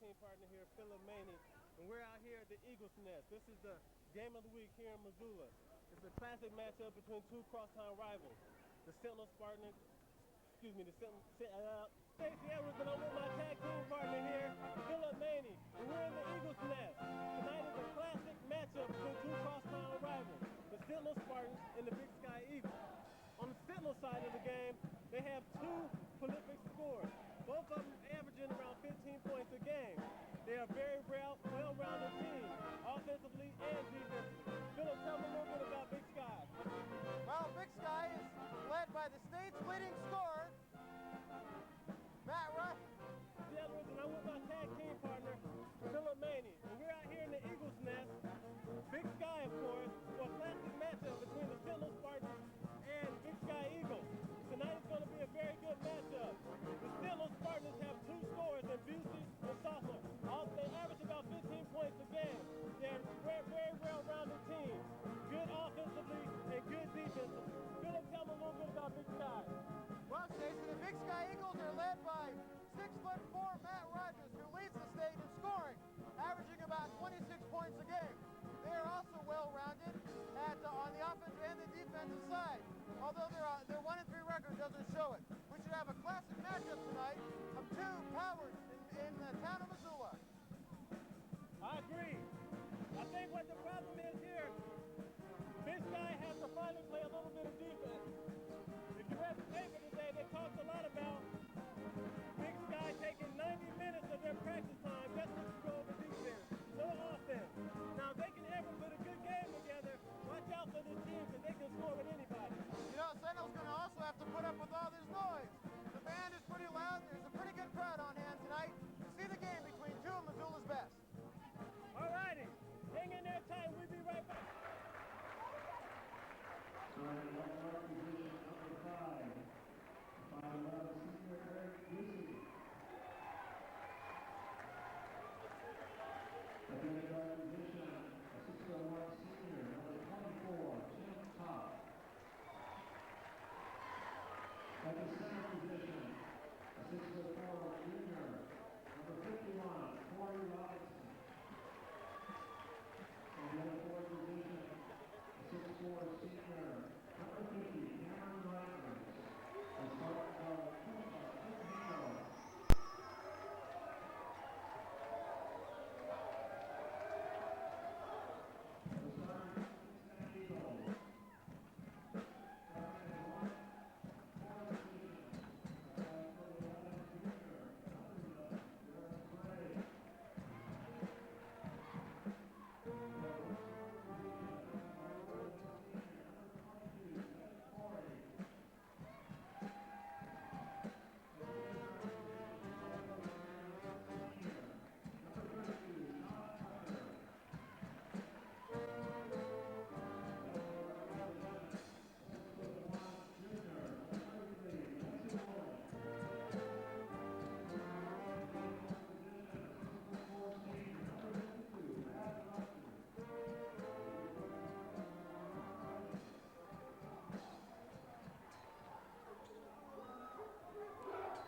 team partner here, Philip Maney, and we're out here at the Eagles Nest. This is the game of the week here in Missoula. It's a classic matchup between two crosstown rivals, the Sentinel Spartans, Stacey Edwards, and I'm with my tag team partner here, Philip Maney, and we're in the Eagles Nest. Tonight is a classic matchup between two crosstown rivals, the Sentinel Spartans and the Big Sky Eagles. On the Sentinel side of the game, they have two prolific scorers, both of them averaging around 15 points a game. They are very well-rounded team, offensively and defensively. Philip, tell me a little bit about Big Sky. Well, Big Sky is led by the state's leading scorer, Matt Rush. Edwards, and I'm with my tag team partner, Philip Maney. And we're out here in the Eagles Nest. Big Sky, of course, for a classic matchup between the Sentinel Spartans and Big Sky Eagles. Tonight is going to be a very good matchup. The Sentinel Spartans have two scorers in Busey and Softler. They average about 15 points a game. They're a very well-rounded team. Good offensively and good defensively. Philip, tell me a little bit about Big Sky. Well, Stacey, the Big Sky Eagles are led by 6'4" Matt Rogers, who leads the state in scoring, averaging about 26 points a game. They are also well-rounded on the offensive and the defensive side, although their 1-3 record doesn't show it. We should have a classic matchup tonight of two powers in the town of Missoula. I agree. I think what the problem is here, Big Sky has to finally play a little bit of defense. If you read the paper today, they talked a lot about Big Sky taking 90 minutes of their practice time just to go over defense, no offense. Now, if they can ever put a good game together, watch out for this team because they can score with anybody. You know, Sentinel's going to also have to put up with all this noise. The band is pretty loud. There's a pretty good crowd on hand tonight to see the game between two of Missoula's best. All righty. Hang in there tight. We'll be right back. Starting off position number 5. 5'11" senior Eric Busey. At the guard position, a 6'1" senior, number 24, Jim Top. At the center position, a 6'4" junior, number 51, Corey Robinson. And the other forward position, a 6'4" senior, number 50, Cameron Rivers. The start of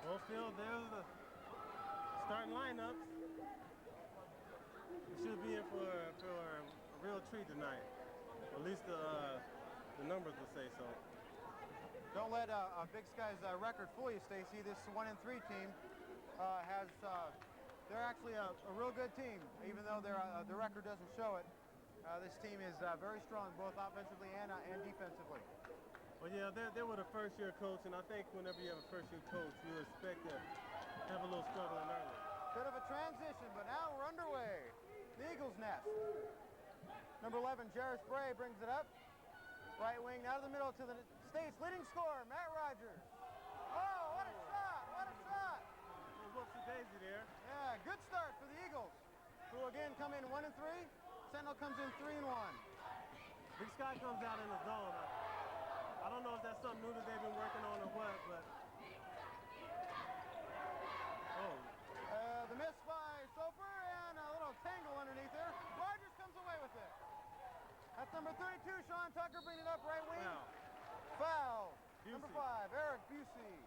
Well, Phil, there's the starting lineups. We should be in for a real treat tonight. At least the numbers will say so. Don't let Big Sky's record fool you, Stacey. This 1-3 team they're actually a real good team, even though the record doesn't show it. This team is very strong, both offensively and defensively. Well, yeah, they were the first-year coach, and I think whenever you have a first-year coach, you expect to have a little struggling early. Bit of a transition, but now we're underway. The Eagles Nest. Number 11, Jarris Bray brings it up. Right wing, out of the middle to the state's leading scorer, Matt Rogers. Oh, what a shot! What a shot! Whoopsie-daisy there. Yeah, good start for the Eagles, who again come in 1-3. Sentinel comes in 3-1. Big Sky comes out in the zone. I don't know if that's something new that they've been working on or what, but... The miss by Soper and a little tangle underneath there. Rogers comes away with it. That's number 32, Sean Tucker, bringing it up right wing. Foul. Number 5, Eric Busey.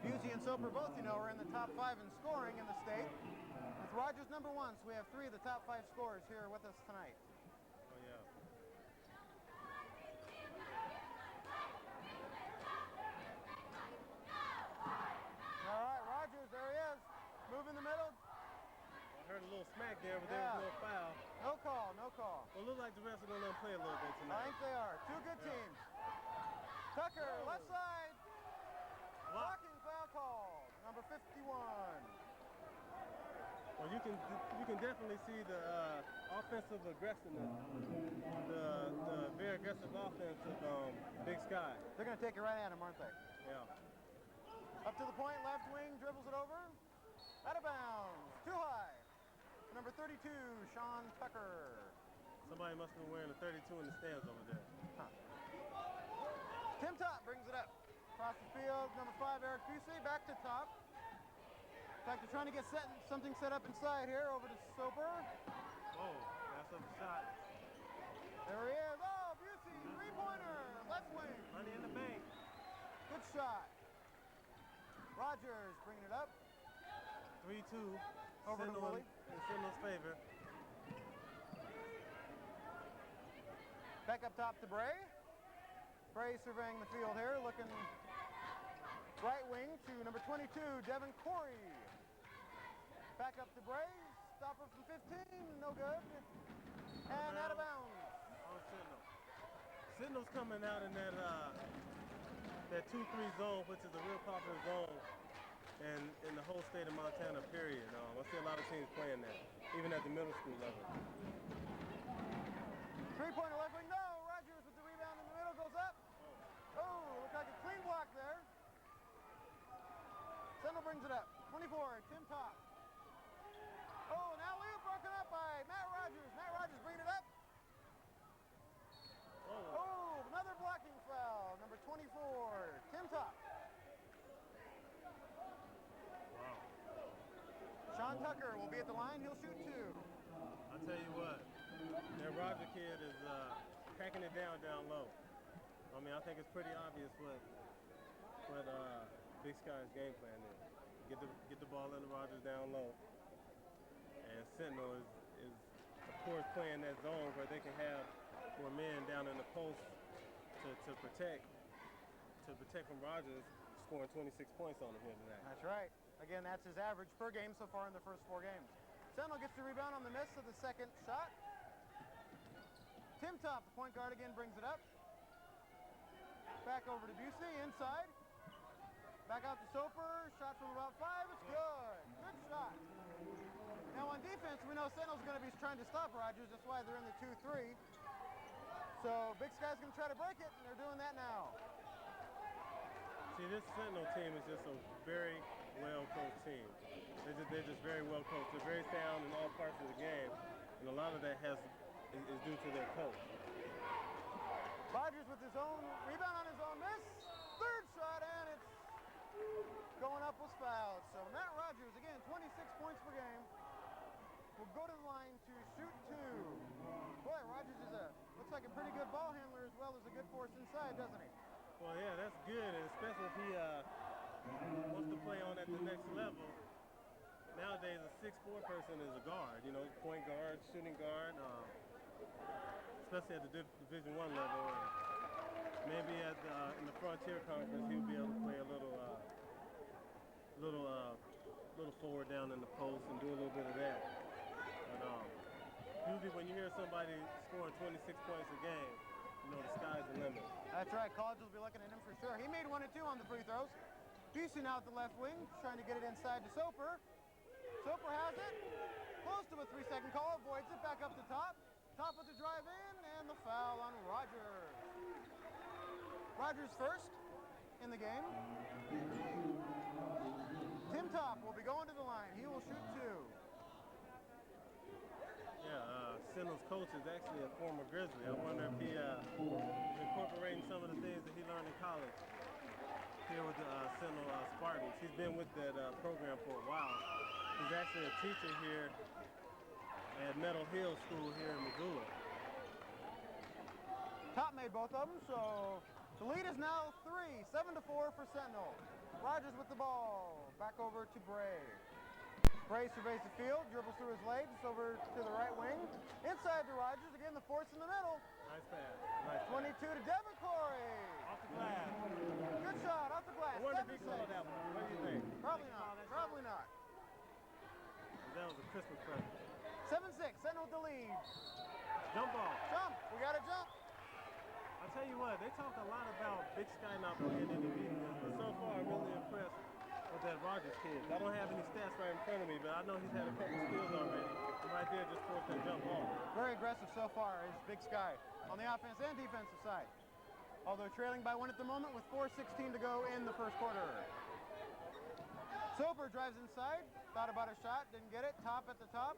Busey and Soper both, you know, are in the top 5 in scoring in the state. With Rogers number 1, so we have 3 of the top 5 scorers here with us tonight. Oh, yeah. All right, Rogers, there he is. Move in the middle. I heard a little smack there, but there was no foul. No call, no call. Well, it looks like the refs are going to let him play a little bit I tonight. think they are. Two good teams. Tucker, left side. Blocking foul call, number 51. Well, you can definitely see the offensive aggressiveness, the very aggressive offense of Big Sky. They're going to take it right at him, aren't they? Yeah. Up to the point, left wing, dribbles it over. Out of bounds, too high. Number 32, Sean Tucker. Somebody must have been wearing a 32 in the stands over there. Huh. Tim Top brings it up. Across the field, number 5, Eric Busey, back to Top. In fact, they're trying to get something set up inside here, over to Soper. Oh, that's a shot. There he is. Oh, Busey, three-pointer, left wing. Money in the bank. Good shot. Rogers bringing it up. 3-2. Over to Willie. In Sentinel's favor. Back up top to Bray. Bray surveying the field here, looking right wing to number 22, Devin Corey. Back up to Bray. Stopper from 15, no good. And out of bounds. On Sentinel. Sentinel's coming out in that 2-3 zone, which is a real popular zone in the whole state of Montana, period. I see a lot of teams playing that, even at the middle school level. Three-pointer left wing, no. Rogers with the rebound in the middle, goes up. Oh, looks like a clean block there. Sentinel brings it up. 24, Tim Top. Oh, now alley-oop broken up by Matt Rogers. Matt Rogers bringing it up. Oh, another blocking foul. Number 24, Tim Top. Wow. Sean Tucker will be at the line. He'll shoot 2. I'll tell you what, that Roger kid is cracking it down low. I mean, I think it's pretty obvious what Big Sky's game plan is. Get the ball into Rogers down low. And Sentinel is of course playing that zone where they can have more men down in the post to protect from Rogers scoring 26 points on him here tonight. That's right. Again, that's his average per game so far in the first 4 games. Sentinel gets the rebound on the miss of the second shot. Tim Top, the point guard, again brings it up. Back over to Busey, inside. Back out to Soper, shot from about 5, it's good. Good shot. Now on defense, we know Sentinel's going to be trying to stop Rogers, that's why they're in the 2-3. So Big Sky's going to try to break it, and they're doing that now. See, this Sentinel team is just a very well-coached team. They're just very well-coached. They're very sound in all parts of the game, and a lot of that is due to their coach. Rogers with his own rebound on his own miss. Third shot, and it's going up was fouled. So Matt Rogers, again, 26 points per game, will go to the line to shoot 2. Boy, Rogers looks like a pretty good ball handler as well as a good force inside, doesn't he? Well, yeah, that's good, and especially if he wants to play on at the next level. Nowadays, a 6'4" person is a guard, point guard, shooting guard, especially at the Division I level. And maybe in the Frontier Conference, he'll be able to play a little forward down in the post and do a little bit of that. But usually when you hear somebody scoring 26 points a game, the sky's the limit. That's right. College will be looking at him for sure. He made 1 and 2 on the free throws. Busey now at the left wing, trying to get it inside to Soper. Soper has it. Close to a 3-second call. Avoids it. Back up to Top. Top with the drive in, and the foul on Rogers. Rogers first in the game. Tim Top will be going to the line. He will shoot 2. Yeah, Sentinel's coach is actually a former Grizzly. I wonder if he is incorporating some of the things that he learned in college here with the Sentinel Spartans. He's been with that program for a while. He's actually a teacher here at Meadow Hill School here in Missoula. Top made both of them, so the lead is is now 3, 7-4 for Sentinel. Rogers with the ball. Back over to Bray. Bray surveys the field, dribbles through his legs over to the right wing. Inside to Rogers, again the force in the middle. Nice pass. Nice 22 to Devin Corey. Off the glass. Good shot, off the glass. I wonder if he called that one. What do you think? Probably not. Probably not. That was a Christmas present. 7-6, Sentinel with the lead. Jump ball. Jump, we got a jump. I tell you what, they talk a lot about Big Sky not playing in the defense, but so far I'm really impressed with that Rogers kid. I don't have any stats right in front of me, but I know he's had a couple steals already. And right there just forced that jump ball. Very aggressive so far is Big Sky on the offense and defensive side. Although trailing by 1 at the moment with 4:16 to go in the first quarter. Soper drives inside, thought about a shot, didn't get it. Top at the top.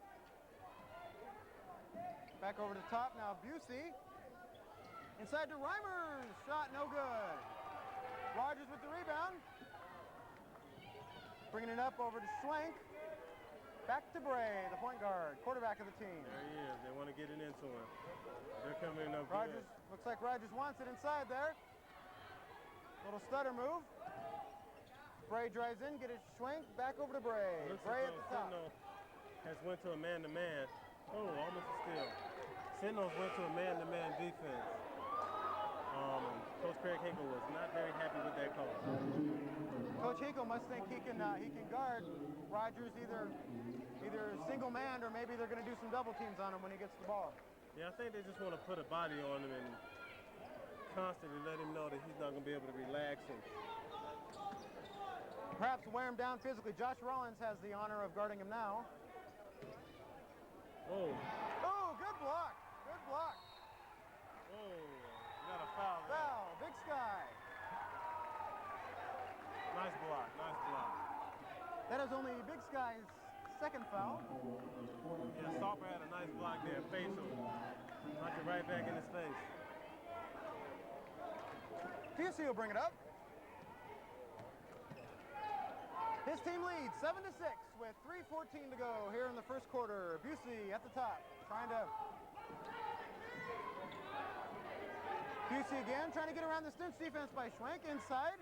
Back over to top now, Busey. Inside to Reimers, shot no good. Rogers with the rebound. Bringing it up over to Schwenk. Back to Bray, the point guard, quarterback of the team. There he is. They want to get it into him. They're coming up Rogers, good. looks like Rogers wants it inside there. Little stutter move. Bray drives in, get his Schwenk, back over to Bray. Looks Bray as at the though top. Sentinel has went to a man-to-man. Oh, almost a steal. Sentinels went to a man-to-man defense. Coach Craig Hinkle was not very happy with that call. Coach Hinkle must think he can guard Rogers either single man or maybe they're going to do some double teams on him when he gets the ball. Yeah, I think they just want to put a body on him and constantly let him know that he's not going to be able to relax and perhaps wear him down physically. Josh Rollins has the honor of guarding him now. whoa. Oh, good block. Good block. Whoa. You got a foul there. Foul, Big Sky. Nice block. Nice block. That is only Big Sky's second foul. Yeah, Soper had a nice block there, facial. Knocked it right back in his face. Busey will bring it up. His team leads 7-6 with 3:14 to go here in the first quarter. Busey at the top, trying to... Busey again, trying to get around the Stinch defense by Schwenk inside.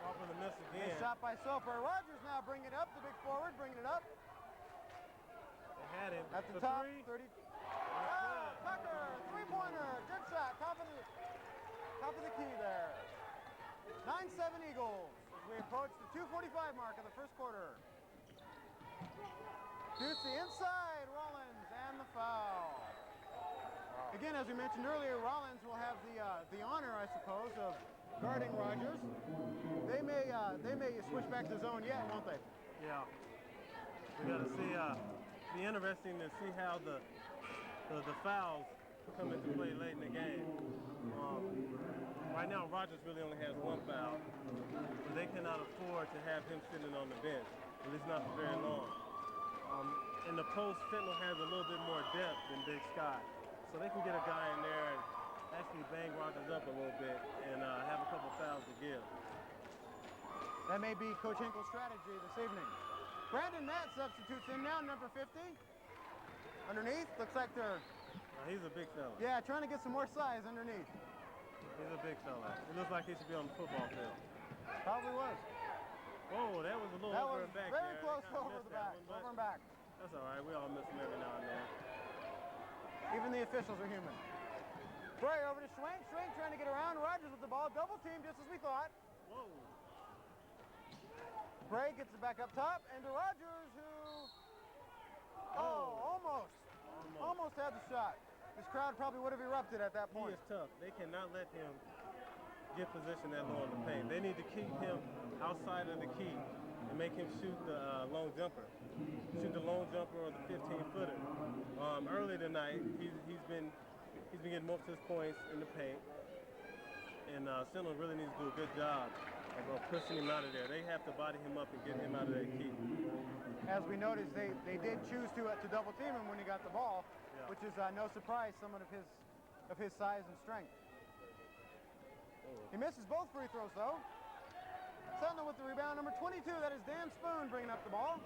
Soper the miss again. Nice shot by Soper. Rogers now bringing it up, the big forward, bringing it up. They had him. At the top, three. 30. Ah, Tucker, three-pointer, good shot, top of the key there. 9-7 Eagles as we approach the 2:45 mark of the first quarter. Busey inside, Rollins, and the foul. Again, as we mentioned earlier, Rollins will have the honor, I suppose, of guarding Rogers. They may switch back to zone yet, won't they? Yeah. We got to see. Be interesting to see how the fouls come into play late in the game. Right now, Rogers really only has one foul, but they cannot afford to have him sitting on the bench, at least not for very long. In the post, Sentinel has a little bit more depth than Big Sky, so they can get a guy in there and actually bang Rogers up a little bit and have a couple fouls to give. That may be Coach Hinkle's strategy this evening. Brandon Matt substitutes in now, number 50. Underneath, looks like they're... He's a big fella. Yeah, trying to get some more size underneath. He's a big fella. He looks like he should be on the football field. Probably was. Whoa, that was a little over and back very there. close They kinda over missed the that back, one, but over and back. That's all right. We all miss them every now and then. Even the officials are human. Bray over to Schwenk. Schwenk trying to get around. Rogers with the ball. Double team just as we thought. Whoa. Bray gets it back up top. And to Rogers who... Almost had the shot. This crowd probably would have erupted at that point. He is tough. They cannot let him get position that low in the paint. They need to keep him outside of the key and make him shoot the lone jumper. Shoot the lone jumper or the 15-footer. Early tonight, he's been getting most of his points in the paint. And Sentinel really needs to do a good job of pushing him out of there. They have to body him up and get him out of that key. As we noticed, they did choose to double team him when he got the ball, yeah. which is no surprise, someone of his size and strength. He misses both free throws though. Sentinel with the rebound, number 22, that is Dan Spoon bringing up the ball.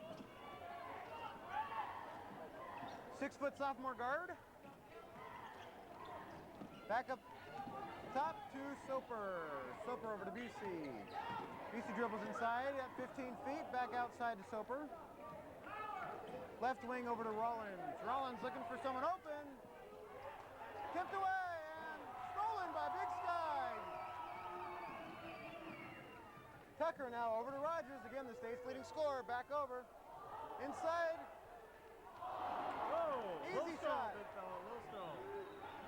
6-foot sophomore guard. Back up top to Soper. Soper over to BC. BC dribbles inside at 15 feet, back outside to Soper. Left wing over to Rollins. Rollins looking for someone open. Tipped away and stolen by Big Sky. Tucker now over to Rogers. Again, the state's leading scorer. Back over. Inside. Easy shot. Low strong.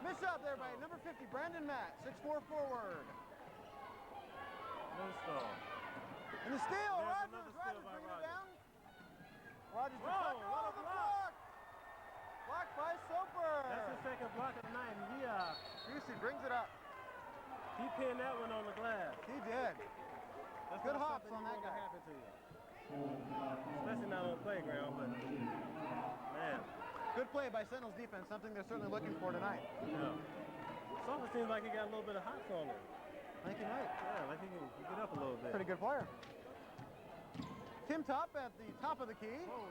Missed shot there by number 50, Brandon Matt. 6'4" forward. Low strong. And the steal. There's Rogers. another steal Rogers by bringing it Rogers. down. Rogers to Whoa, Tucker. what a The block. block. Blocked by Soper. That's his second block of the night. And Busey brings it up. he pinned that one on the glass. He did. That's Good not hops something on you that want to guy. happen to you. Especially not on the playground, but man. Good play by Sentinel's defense, something they're certainly looking for tonight. Yeah. Sullivan seems like he got a little bit of hops on him. I think he might. Yeah, like he can get up a little bit. Pretty good player. Tim Top at the top of the key. Whoa.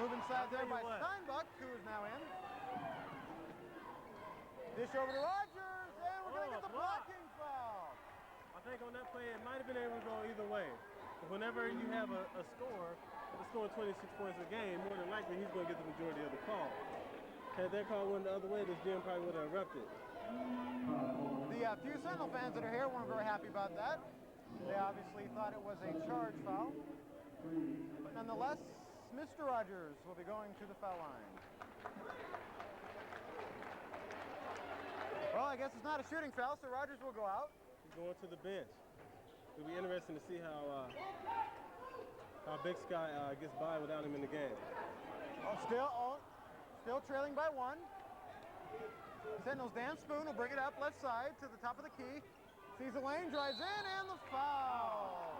Move inside there I'll by tell you what. Steinbuck, who is now in. Dish over to Rogers, and we're going to get the block. blocking foul. I think on that play, it might have been able to go either way. Whenever you have a score that's scoring 26 points a game, more than likely he's going to get the majority of the call. Had that call went the other way, this gym probably would have erupted. The few Sentinel fans that are here weren't very happy about that. They obviously thought it was a charge foul. But nonetheless, Mr. Rogers will be going to the foul line. Well, I guess it's not a shooting foul, so Rogers will go out. He's going to the bench. It'll be interesting to see how Big Sky gets by without him in the game. Still trailing by one. Sentinels Dan Spoon will bring it up left side to the top of the key. Sees the lane, drives in, and the foul.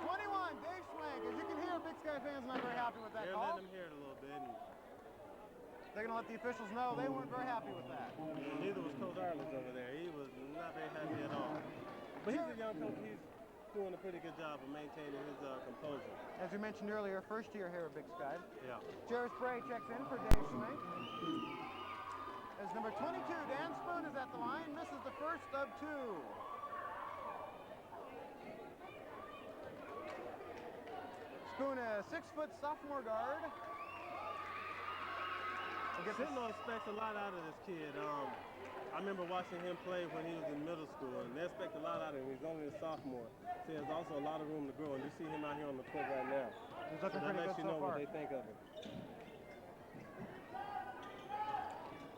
21, Dave Schwank. As you can hear, Big Sky fans not very happy with that They're call. letting him hear it a little bit. And They're going to let the officials know they weren't very happy with that. neither was Coach Arledge over there. He was not very happy at all. But he's a young coach. He's doing a pretty good job of maintaining his composure. As we mentioned earlier, first year here at Big Sky. Yeah. Jarvis Bray checks in for Dave Schwank. As number 22, Dan Spoon, is at the line, misses the first of two. Spoon, a 6-foot sophomore guard. Sentinel expects a lot out of this kid. I remember watching him play when he was in middle school, and they expect a lot out of him. He's only a sophomore. So he has also a lot of room to grow, and you see him out here on the court right now. He's looking So that pretty lets good you so know far. what they think of him.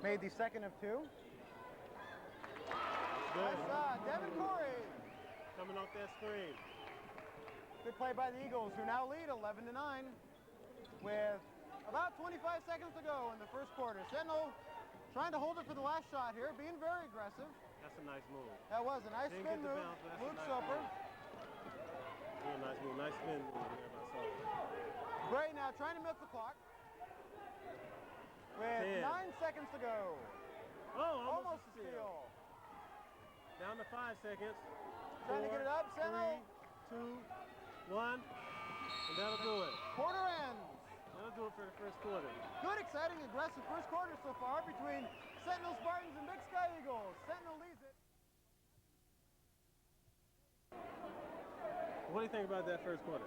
Made the second of two. Good. Nice Devin Corey. Coming off that screen. Good play by the Eagles, who now lead 11-9 with about 25 seconds to go in the first quarter. Sentinel trying to hold it for the last shot here, being very aggressive. That's a nice move. That was a nice Didn't spin get the move. bounce, but that's a Luke nice Soper. move. Real nice move. Nice spin move there by Soper. Bray now trying to milk the clock. With 10. 9 seconds to go. Oh, Almost a a steal. Down to 5 seconds. Trying to get it up, Sentinel. 3, 2, 1, and that'll do it. Quarter ends. That'll do it for the first quarter. Good, exciting, aggressive first quarter so far between Sentinel Spartans and Big Sky Eagles. Sentinel leads it. What do you think about that first quarter?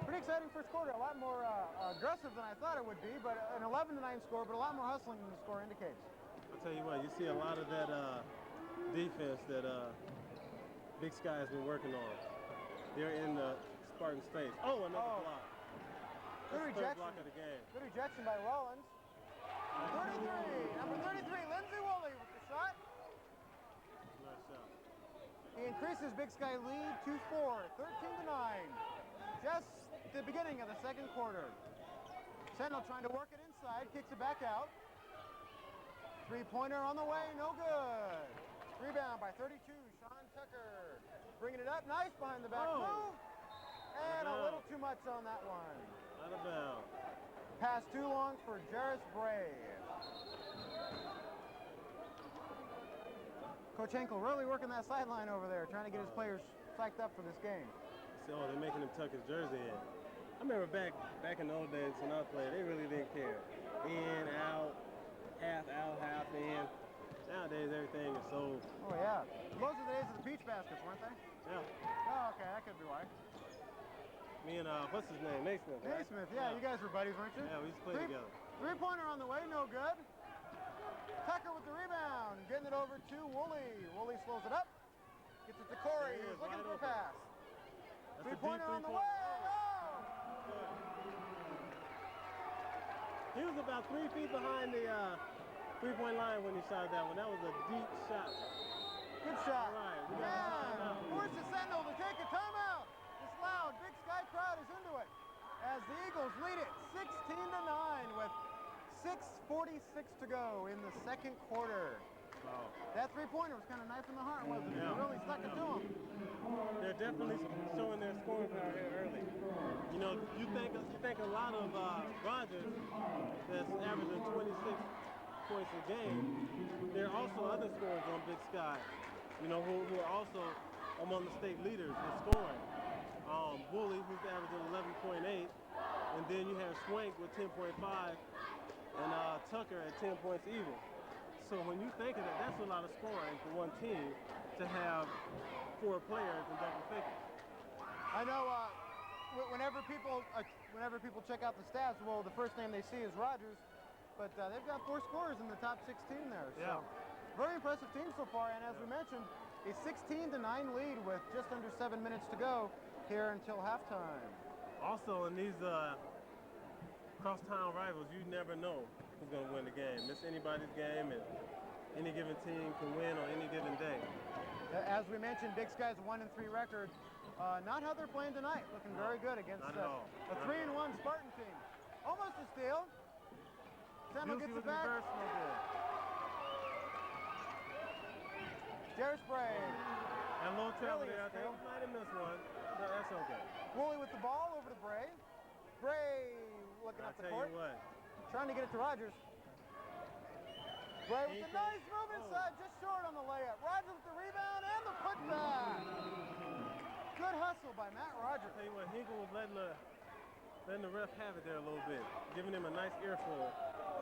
Pretty exciting first quarter. A lot more aggressive than I thought it would be, but an 11-9 score, but a lot more hustling than the score indicates. I'll tell you what, you see a lot of that defense that Big Sky has been working on. They're in the Spartans' face. Oh, another block. Good That's the third rejection. block of the game. Good rejection by Rollins. 33, number 33, Lindsey Woolley with the shot. Nice shot. He increases Big Sky lead to 4, 13-9. Just the beginning of the second quarter. Sentinel trying to work it inside, kicks it back out. Three-pointer on the way, no good. Rebound by 32, Sean Tucker. Bringing it up, nice behind the back move. And a little too much on that one. Out of bounds. Pass too long for Jarvis Bray. Coach Henkel really working that sideline over there, trying to get his players psyched up for this game. So they're making him tuck his jersey in. I remember back in the old days when I played, they really didn't care. In, out, half in. Nowadays, everything is so, Oh, yeah. Those are the days of the peach baskets, weren't they? yeah. Oh, okay, that could be why. Me and, what's his name? Naismith, right? Naismith, yeah, you guys were buddies, weren't you? Yeah, we used to play together. Three-pointer on the way, no good. Tucker with the rebound, getting it over to Woolley. Woolley slows it up, gets it to Corey, There he who's is, looking wide for a open. pass. That's a Three-pointer deep on the three-pointer. way, oh! He was about 3 feet behind the three-point line when he shot that one. That was a deep shot. Good shot. All right, we got a timeout. Forces Sentinel to take a timeout. This loud Big Sky crowd is into it as the Eagles lead it 16-9 with 6:46 to go in the second quarter. Wow. That three-pointer was kind of knife in the heart, wasn't it? Yeah. It really stuck it to them. They're definitely showing their scoring power here early. You know, you think a lot of Rogers that's averaging 26 points a game. There are also other scorers on Big Sky, you know, who are also among the state leaders in scoring. Woolley, who's averaging 11.8, and then you have Schwenk with 10.5, and Tucker at 10 points even. So when you think of that, that's a lot of scoring for one team to have 4 players in double figures. I know whenever people check out the stats, well, the first name they see is Rogers, but they've got 4 scorers in the top 16 there. So Yeah. very impressive team so far, and as we mentioned, a 16-9 lead with just under 7 minutes to go here until halftime. Also, in these cross-town rivals, you never know who's going to win the game. It's anybody's game, and any given team can win on any given day. As we mentioned, Big Sky's 1-3 record. Not how they're playing tonight. Looking very good against Not at all. a 3-1 Spartan team. Almost a steal. Sentinel gets it back. Reverse, no good. Jared Spray. And a little travel Really a there. I think steal. he might have missed one, but that's okay. Woolley with the ball over to Bray. Bray looking I'll up the tell court. you what. Trying to get it to Rogers. Bray with He a nice move can- inside, just short on the layup. Rogers with the rebound and the putback. Good hustle by Matt Rogers. I'll tell you what, Hinkle was letting the ref have it there a little bit, giving him a nice earful.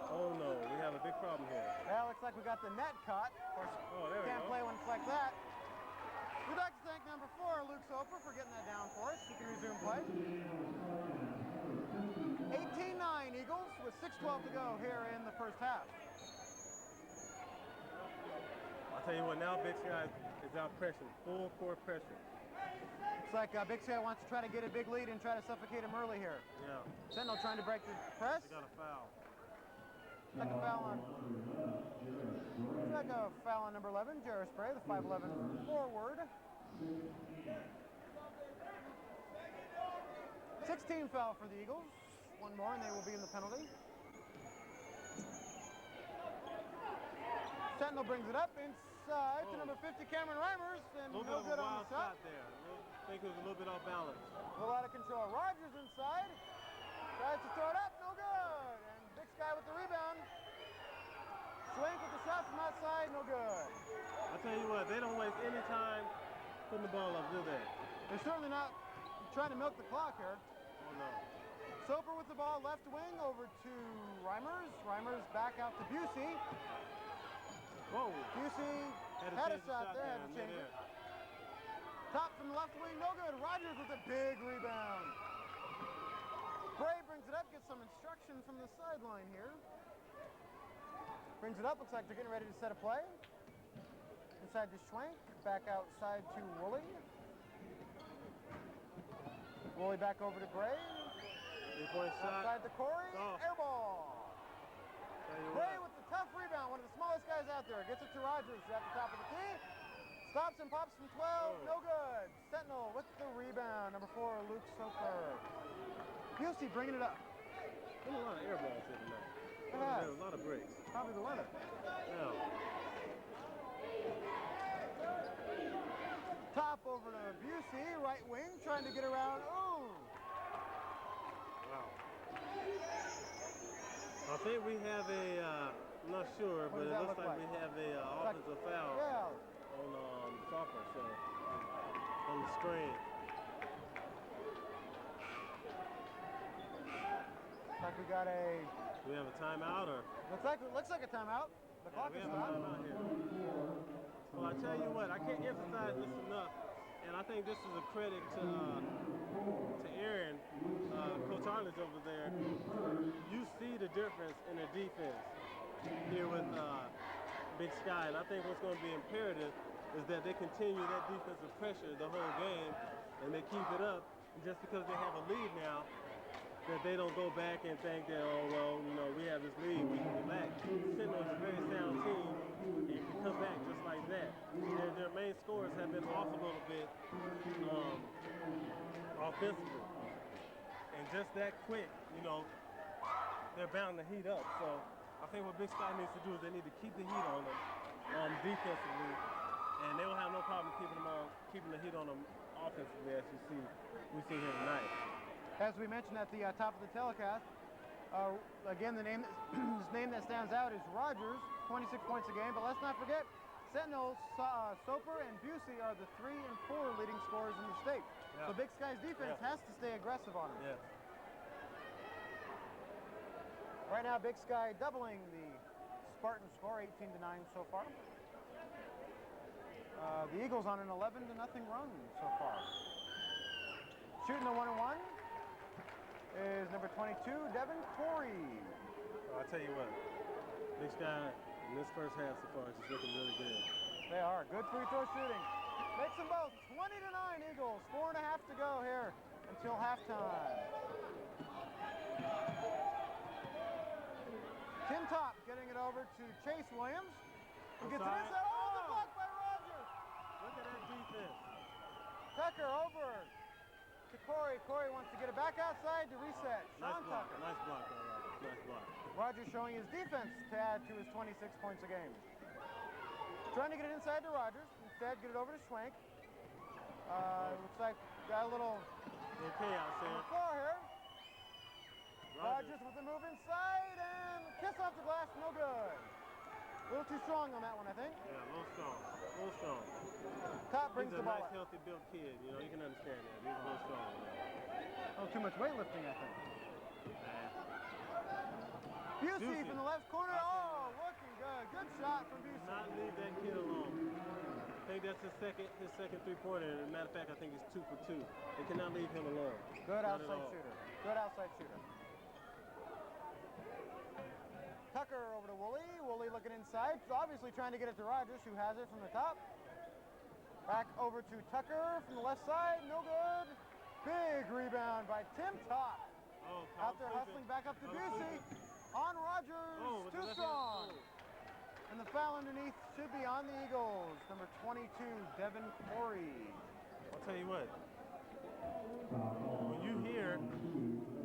Oh no, we have a big problem here. That looks like we got the net caught. Of course, Oh, there we can't go. play when it's like that. We'd like to thank number 4, Luke Soper, for getting that down for us. You can resume play. 18-9 Eagles with 6:12 to go here in the first half. I'll tell you what, now Big Sky is out pressure, full court pressure. Looks like Big Sky wants to try to get a big lead and try to suffocate him early here. Yeah, Sentinel trying to break the press. they got a foul. Second foul on. Second foul on number 11, Jared Spray, the 5'11 forward. 16 foul for the Eagles. One more and they will be in the penalty. Sentinel brings it up inside to number 50, Cameron Reimers, and A little no bit good of a on wild the shot. shot there. I think it was a little bit off balance. A lot of control. Rogers inside. Tries to throw it up, no good. And Big Sky with the rebound. Schwenk with the shot from outside, no good. I'll tell you what, they don't waste any time putting the ball up, do they? They're certainly not trying to milk the clock here. Oh no. Soper with the ball left wing over to Reimers. Reimers back out to Busey. Whoa. Busey Had had a change the shot there, had to in change midair. it. Top from the left wing, no good. Rogers with a big rebound. Bray brings it up, gets some instruction from the sideline here. Brings it up, looks like they're getting ready to set a play. Inside to Schwenk, back outside to Woolley. Woolley back over to Bray. 3-point shot. Outside to Corey, Soft. air ball. Tell you Bray what. with the tough rebound, one of the smallest guys out there. Gets it to Rogers at the top of the key. Stops and pops from 12, no good. Sentinel with the rebound, number 4, Luke Soper. Busey bringing it up. There's a lot of air balls here tonight. Yeah. There's a lot of breaks. Probably the winner. Yeah. Top over to Busey, right wing, trying to get around. Ooh! Wow. I think we have a, I'm not sure, What but does it that looks look like like? we have a offensive foul Yeah. on Soper, so on the screen. Looks like we got a. Do we have a timeout or? Looks like a timeout. The clock we is have a stopped. timeout here. Well, I tell you what, I can't emphasize this enough, and I think this is a credit to Aaron, Coach Arledge over there. You see the difference in the defense here with Big Sky, and I think what's going to be imperative is that they continue that defensive pressure the whole game, and they keep it up. And just because they have a lead now, that they don't go back and think that, oh, well, you know, we have this lead, we can relax. Sentinel is a very sound team and can come back just like that. Their main scores have been off a little bit offensively. And just that quick, you know, they're bound to heat up. So I think what Big Sky needs to do is they need to keep the heat on them defensively, and they will have no problem keeping the heat on them offensively, as we see here tonight. As we mentioned at the top of the telecast, again, the name that stands out is Rogers, 26 points a game. But let's not forget, Sentinels, Soper, and Busey are the 3 and 4 leading scorers in the state. Yeah. So Big Sky's defense has to stay aggressive on them. Yeah. Right now, Big Sky doubling the Spartan score, 18-9 so far. The Eagles on an 11-0 run so far. Shooting the 1-1 is number 22, Devin Corey. I'll tell you what, Big Sky in this first half so far is just looking really good. They are. Good free throw shooting. Makes them both 20-9 Eagles. 4.5 to go here until halftime. Tim Top getting it over to Chase Williams, who gets it inside. Oh, the block by Rogers. Look at that defense. Tucker over to Corey. Corey wants to get it back outside to reset. Sean Tucker. Nice block, Rogers. Nice block. Rogers showing his defense to add to his 26 points a game. Trying to get it inside to Rogers. Instead, get it over to Schwank. Looks like got a little chaos on here. the floor here. Rogers with the move inside and kiss off the glass, no good. A little too strong on that one, I think. Yeah, a little strong. A little strong. Top brings He's the ball a nice, up. healthy built kid. You know, you can understand that. He's a little strong. Oh, too much weightlifting, I think. Busey from the left corner. Oh, looking good. Good shot from Busey. Not leave that kid alone. I think that's his second three-pointer. As a matter of fact, I think he's 2 for 2. They cannot leave him alone. Good outside shooter. Good outside shooter. Tucker over to Woolley. Woolley looking inside. Obviously trying to get it to Rogers, who has it from the top. Back over to Tucker from the left side. No good. Big rebound by Tim Top. Oh, out there hustling back up to Busey. On Rogers. Too strong. And the foul underneath should be on the Eagles. Number 22, Devin Corey. I'll tell you what. When you hear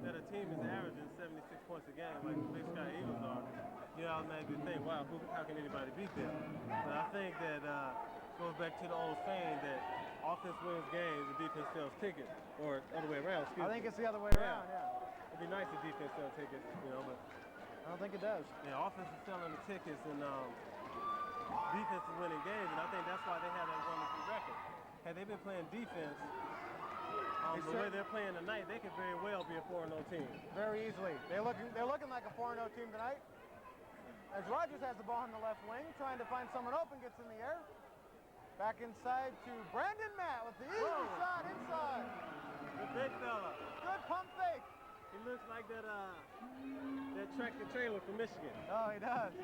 that a team is averaging 76 points a game like the Big Sky Eagles are, you automatically think, wow, how can anybody beat them? But I think that goes back to the old saying that offense wins games and defense sells tickets, or other way around. I think it's the other way around, yeah. It'd be nice if defense sells tickets, you know, but I don't think it does. Yeah, offense is selling the tickets and defense is winning games, and I think that's why they have that wonderful record. Had they been playing defense the way they're playing tonight, they could very well be a 4-0 team. Very easily. They're looking like a 4-0 team tonight. As Rogers has the ball in the left wing, trying to find someone open, gets in the air. Back inside to Brandon Matt with the easy shot inside. The big fella. Good pump fake. He looks like that tractor trailer from Michigan. Oh, he does.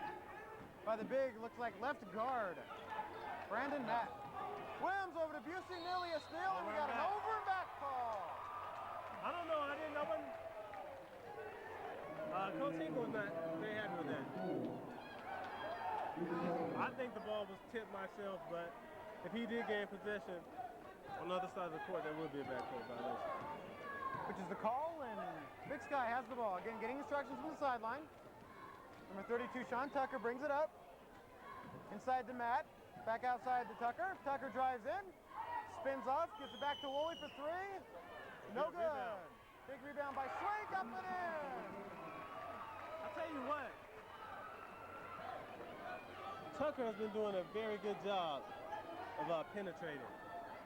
By the big, looks like left guard. Brandon Matt. Williams over to Busey, nearly a steal, and we got an over and back call. I don't know. I wasn't. Coach Hinkle was not very happy with that. I think the ball was tipped myself, but if he did gain possession on the other side of the court, there would be a backcourt violation. Which is the call, and Big Sky has the ball. Again, getting instructions from the sideline. Number 32, Sean Tucker, brings it up. Inside to Matt. Back outside to Tucker. Tucker drives in. Spins off. Gets it back to Woolley for 3. No good. Rebound. Big rebound by Schwank. Up and in. I'll tell you what. Tucker has been doing a very good job of penetrating.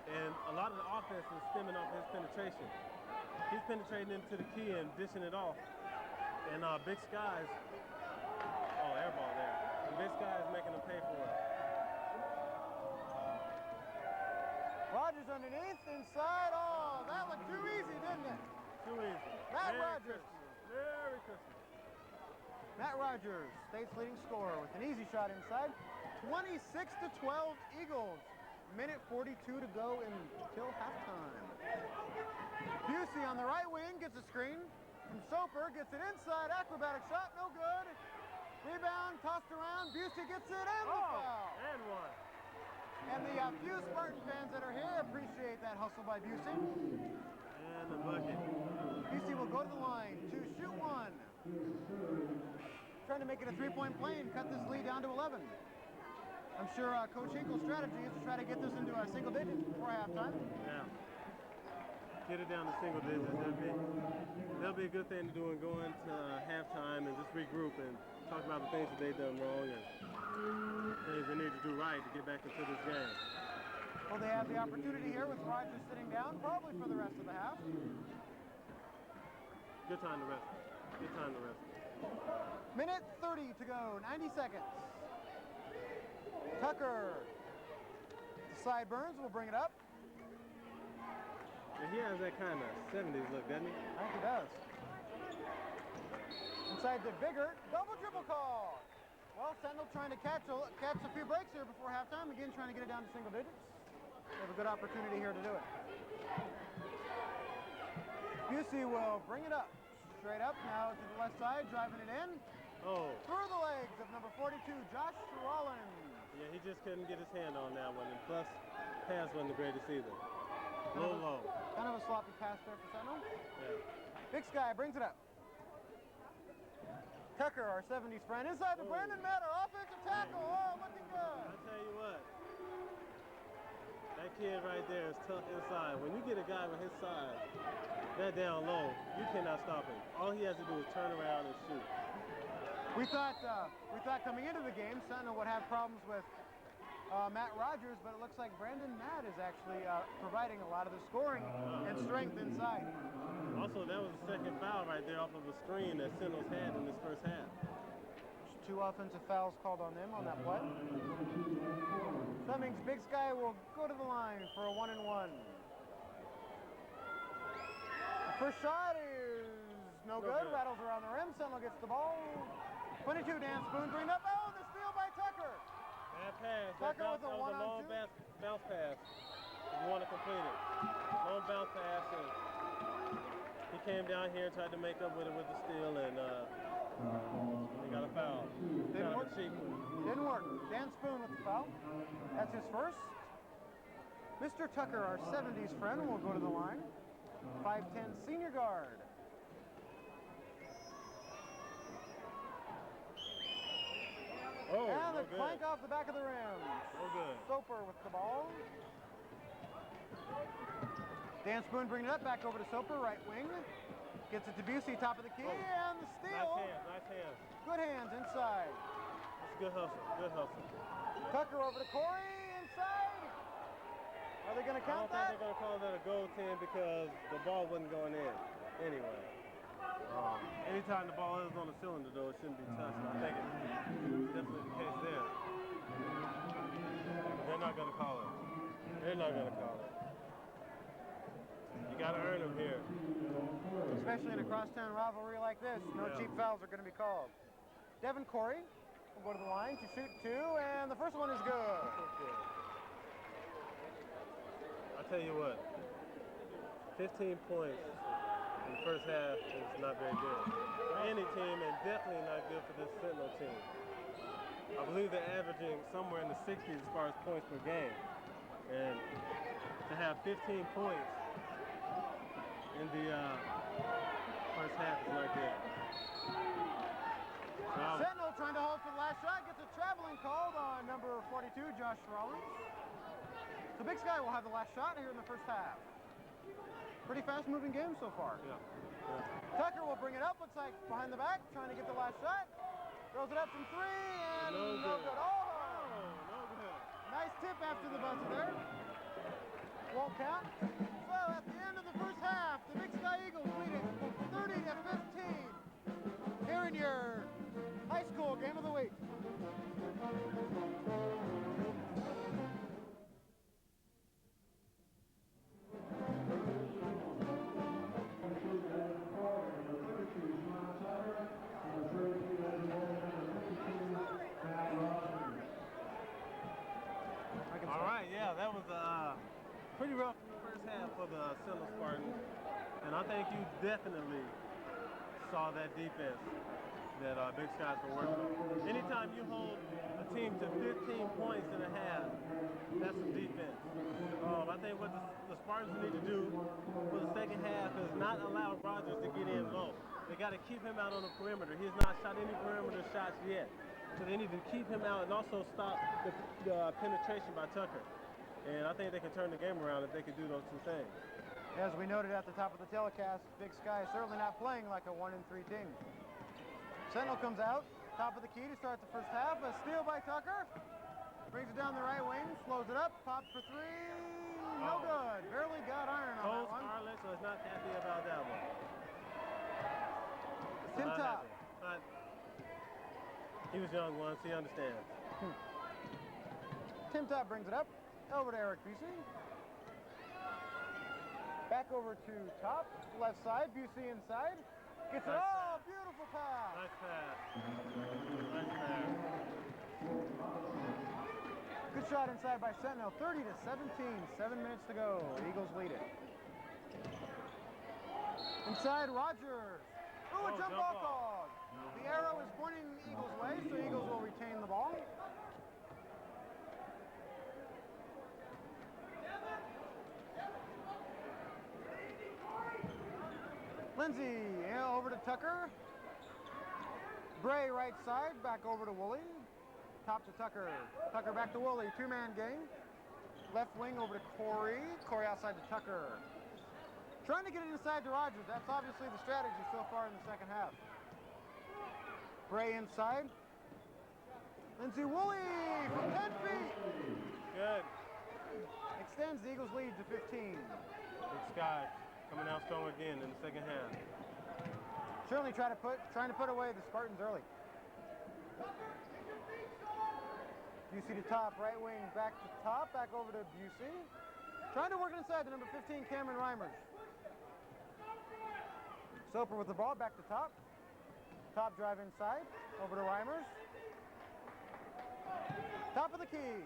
And a lot of the offense is stemming off his penetration. He's penetrating into the key and dishing it off. And Big Sky's, air ball there. And Big Sky is making them pay for it. Rogers underneath, inside. Oh, that looked too easy, didn't it? Too easy. Matt Merry Rogers. Christmas. Merry Christmas. Matt Rogers, state's leading scorer with an easy shot inside. 26-12 Eagles. Minute 42 to go until halftime. Busey on the right wing gets a screen from Soper, gets it inside, acrobatic shot, no good. Rebound, tossed around, Busey gets it and the foul. And one. And the few Spartan fans that are here appreciate that hustle by Busey. And the bucket. Busey will go to the line to shoot one. Trying to make it a three-point play and cut this lead down to 11. I'm sure Coach Hinkle's strategy is to try to get this into single digits before halftime. Yeah. Get it down to single digits. That'll be a good thing to do and go into halftime and just regroup and talk about the things that they've done wrong and things they need to do right to get back into this game. Well, they have the opportunity here with Rogers sitting down, probably for the rest of the half. Good time to rest. Good time to rest. Minute 30 to go, 90 seconds. Tucker. Sideburns will bring it up. And he has that kind of 70s look, doesn't he? I think he does. Inside to Biggert, double dribble call. Well, Sentinel trying to catch a few breaks here before halftime. Again, trying to get it down to single digits. They have a good opportunity here to do it. Busey will bring it up. Straight up now to the left side, driving it in. Oh. Through the legs of number 42, Josh Rollins. Yeah, he just couldn't get his hand on that one. And plus, pass wasn't the greatest either. Low. Kind of a sloppy pass there for Sentinel. Yeah. Big Sky brings it up. Tucker, our 70s friend, inside to Brandon Matter, offensive tackle. Oh, looking good. I tell you what, that kid right there is tough inside. When you get a guy with his size, that down low, you cannot stop him. All he has to do is turn around and shoot. We thought coming into the game, Sentinel would have problems with Matt Rogers, but it looks like Brandon Matt is actually providing a lot of the scoring and strength inside. Also, that was the second foul right there off of a screen that Sentinel's had in this first half. Two offensive fouls called on them on that play. So that means Big Sky will go to the line for a 1-and-1. The first shot is no good. Rattles around the rim. Sentinel gets the ball. 22, Dan Spoon bring up. Oh, the steal by Tucker. Bad pass. Tucker with a that was a long bounce pass. You want to complete it. Long bounce pass. And he came down here and tried to make up with it with the steal, and he got a foul. Didn't work. Didn't work. Dan Spoon with the foul. That's his first. Mr. Tucker, our 70s friend, will go to the line. 5'10" senior guard. Oh, and the no clank good. off the back of the rim. No good. Soper with the ball. Dan Spoon bringing it up, back over to Soper, right wing. Gets it to Busey, top of the key, and the steal. Nice hands. Good hands inside. That's good hustle. Tucker over to Corey, inside. Are they going to count that? I don't think they're going to call that a goaltend because the ball wasn't going in anyway. Anytime the ball is on the cylinder, though, it shouldn't be touched. I think it's definitely the case there. But they're not going to call it. You got to earn them here. Especially in a crosstown rivalry like this, no cheap fouls are going to be called. Devin Corey will go to the line to shoot two, and the first one is good. I tell you what, 15 points in the first half is not very good for any team, and definitely not good for this Sentinel team. I believe they're averaging somewhere in the 60s as far as points per game, and to have 15 points in the first half is not good. Sentinel trying to hold for the last shot, gets a traveling called on number 42, Josh Rollins. The Big Sky will have the last shot here in the first half. Pretty fast-moving game so far. Yeah. Tucker will bring it up, looks like behind the back, trying to get the last shot. Throws it up from three, and no good. Oh, no good. Nice tip after the buzzer there. Won't count. So at the end of the first half, the Big Sky Eagles lead it 30-15 here in your high school game of the week. All right, yeah, that was pretty rough first half for the Missoula Spartans, and I think you definitely saw that defense that Big Sky's been working on. Anytime you hold a team to 15 points in a half, that's some defense. I think what the Spartans need to do for the second half is not allow Rogers to get in low. They got to keep him out on the perimeter. He's not shot any perimeter shots yet. So they need to keep him out and also stop the penetration by Tucker. And I think they can turn the game around if they can do those two things. As we noted at the top of the telecast, Big Sky is certainly not playing like a 1-3 team. Sentinel comes out, top of the key to start the first half. A steal by Tucker. Brings it down the right wing, slows it up, pops for three. No good. Barely got iron on that one. Scarlett was not happy about that one. Tim Top. He was young once, he understands. Tim Top brings it up. Over to Eric Busey. Back over to Top, left side. Busey inside. Gets it. Oh, beautiful pass. Nice pass. Nice pass. Good shot inside by Sentinel. 30-17. 7 minutes to go. Eagles lead it. Inside Rogers. Ooh, a jump ball called. The arrow is pointing Eagles' way, so Eagles will retain the ball. Lindsay, over to Tucker. Bray right side, back over to Woolley. Top to Tucker. Tucker back to Woolley. Two-man game. Left wing over to Corey. Corey outside to Tucker. Trying to get it inside to Rogers. That's obviously the strategy so far in the second half. Bray inside. Lindsay Woolley from 10 feet. Good. Extends the Eagles' lead to 15. Big Sky coming out strong again in the second half. Certainly trying to put away the Spartans early. Busey to Top, right wing back to Top, back over to Busey. Trying to work it inside to number 15, Cameron Reimers. Soper with the ball, back to Top. Top drive inside, over to Reimers. Top of the key.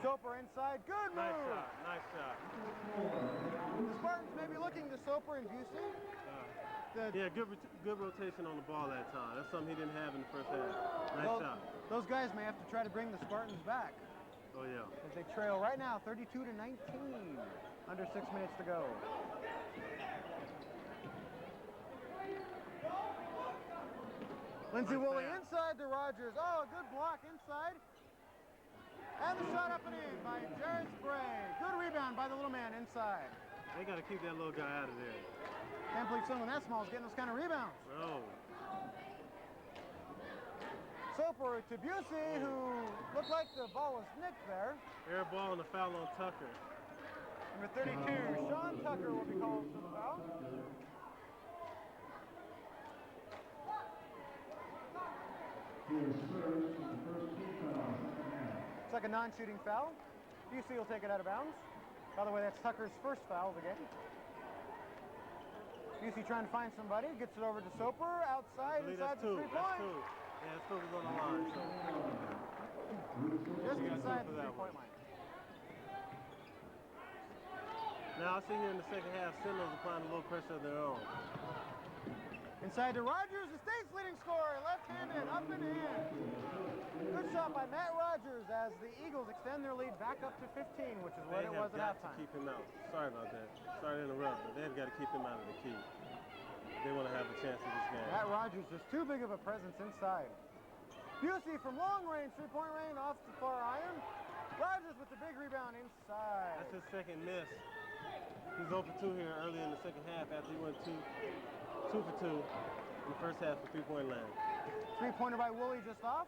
Soper inside, good move. Nice shot, nice shot. The Spartans may be looking to Soper and Busey. Yeah, good rotation on the ball that time. That's something he didn't have in the first half. Nice shot. Those guys may have to try to bring the Spartans back. Oh, yeah. As they trail right now, 32-19. Under 6 minutes to go. Lindsay Woolley inside to Rogers. Oh, a good block inside. And the shot up and in by Jared Spray. Good rebound by the little man inside. They got to keep that little guy out of there. Can't believe someone that small is getting those kind of rebounds. No. Soper to Busey, who looked like the ball was nicked there. Air ball and a foul on Tucker. Number 32, Sean Tucker will be called for the foul. It's like a non-shooting foul. Busey will take it out of bounds. By the way, that's Tucker's first foul of the game. Busey trying to find somebody, gets it over to Soper, outside, inside the three-point. Yeah, that's two was on the line. So. Just inside the three-point line. Now I see here in the second half, Sentinels applying a little pressure of their own. Inside to Rogers, the state's leading scorer, left-handed, up and in. Good shot by Matt Rogers as the Eagles extend their lead back up to 15, which is what it was at halftime. They have got to keep him out. Sorry about that. Sorry to interrupt, but they've got to keep him out of the key. They want to have a chance in this game. Matt Rogers is too big of a presence inside. Busey from long range, three-point range, off the far iron. Rogers with the big rebound inside. That's his second miss. He's 0 for 2 here early in the second half after he went 2 for 2 in the first half for three-point land. Three-pointer by Woolley just off.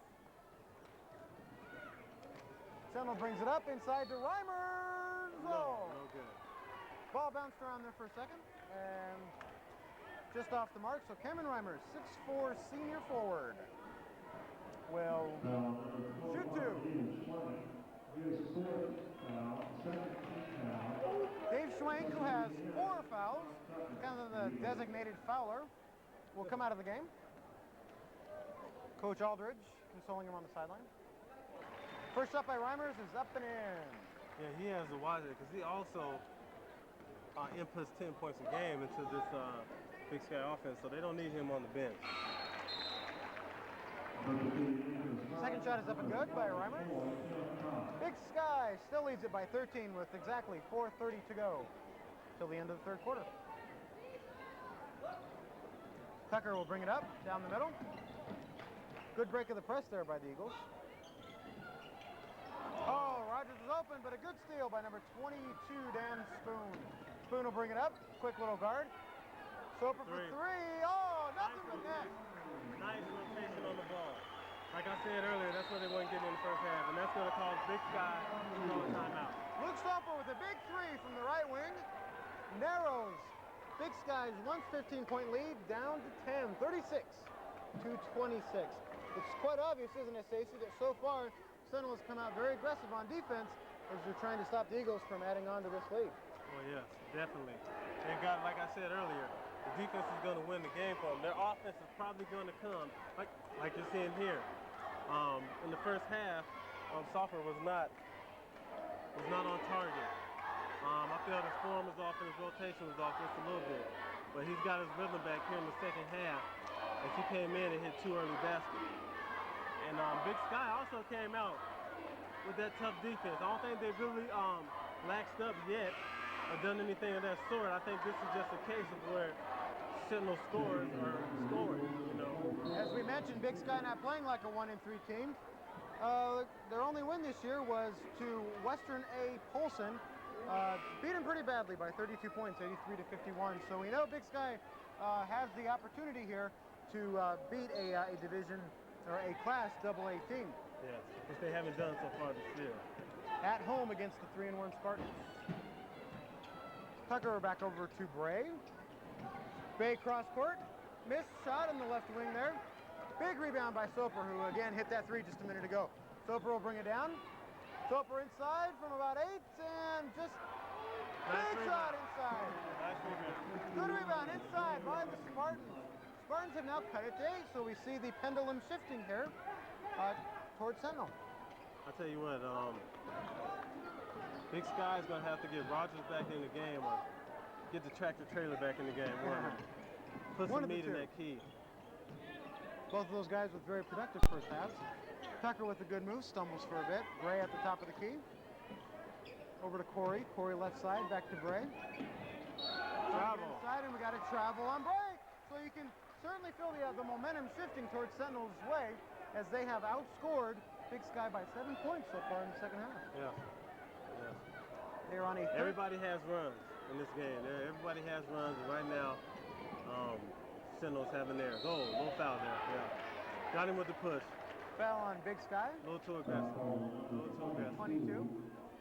Sentinel brings it up inside to Reimers. No good. Ball bounced around there for a second and just off the mark. So Cameron Reimers, 6'4" senior forward. will shoot two. Dave Schwenk, who has 4 fouls, kind of the designated fouler, will come out of the game. Coach Aldridge consoling him on the sideline. First shot by Reimers is up and in. Yeah, he has to watch it because he also inputs 10 points a game into this Big Sky offense, so they don't need him on the bench. Second shot is up and good by Reimers. Big Sky still leads it by 13 with exactly 4:30 to go till the end of the third quarter. Tucker will bring it up down the middle. Good break of the press there by the Eagles. Oh, Rogers is open, but a good steal by number 22, Dan Spoon. Spoon will bring it up. Quick little guard. Soper for three. Oh, nothing but net. Nice rotation on the ball. Like I said earlier, that's what they weren't getting in the first half, and that's going to cause Big Sky to call a timeout. Luke Soper with a big three from the right wing. Narrows Big Sky's once 15-point lead down to 10, 36 to 26. It's quite obvious, isn't it, Stacey, that so far Sentinel has come out very aggressive on defense as they're trying to stop the Eagles from adding on to this lead. Well, yes, definitely. They got, like I said earlier, the defense is going to win the game for them. Their offense is probably going to come, like you're seeing here. In the first half, Soper was not on target. I felt his form was off and his rotation was off just a little bit. But he's got his rhythm back here in the second half as he came in and hit 2 early baskets. And Big Sky also came out with that tough defense. I don't think they've really laxed up yet or done anything of that sort. I think this is just a case of where Sentinel scores are scoring, you know. As we mentioned, Big Sky not playing like a 1-3 team. Their only win this year was to Western A. Polson. Beat him pretty badly by 32 points, 83 to 51. So we know Big Sky has the opportunity here to beat a division or a Class AA team. Yes, which they haven't done so far this year. At home against the 3-1 Spartans. Tucker back over to Bray. Bay cross court, missed shot in the left wing there. Big rebound by Soper, who again hit that three just a minute ago. Soper will bring it down. Soper inside from about 8 and just big shot inside. Nice rebound. Good rebound inside by the Spartans. Spartans have now cut it to 8, so we see the pendulum shifting here towards Sentinel. I'll tell you what, Big Sky is going to have to get Rogers back in the game or get the tractor trailer back in the game. Put some meat in that key. Both of those guys with very productive first halves. Tucker with a good move, stumbles for a bit. Bray at the top of the key. Over to Corey. Corey left side, back to Bray. Travel. Inside, and we got a travel on Bray. So you can certainly feel the momentum shifting towards Sentinel's way as they have outscored Big Sky by 7 points so far in the second half. Yeah. They're on a Everybody has runs in this game. Everybody has runs, and right now, Sentinel's having theirs. Oh, little foul there. Yeah. Got him with the push. Foul on Big Sky. A little too aggressive. 22.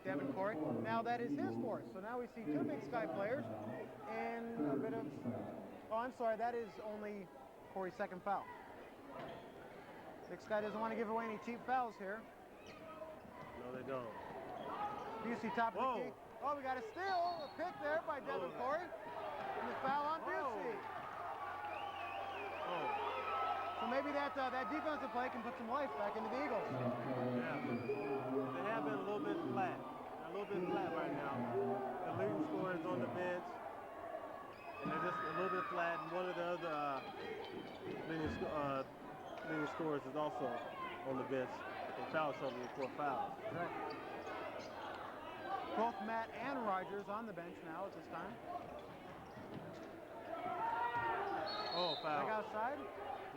Devin Corey. Now that is his fourth. So now we see 2 Big Sky players and a bit of... Oh, I'm sorry. That is only Corey's second foul. Big Sky doesn't want to give away any cheap fouls here. No, they don't. Busey top of the key. Oh, we got a steal. A pick there by Devin Corey. And the foul on Busey. So maybe that defensive play can put some life back into the Eagles. Yeah. They have been a little bit flat. They're a little bit flat right now. The leading scorer is on the bench. And they're just a little bit flat. And one of the other leading scorers is also on the bench. They foul trouble with 4 fouls. Right. Both Matt and Rogers on the bench now at this time. Oh, foul. Back outside.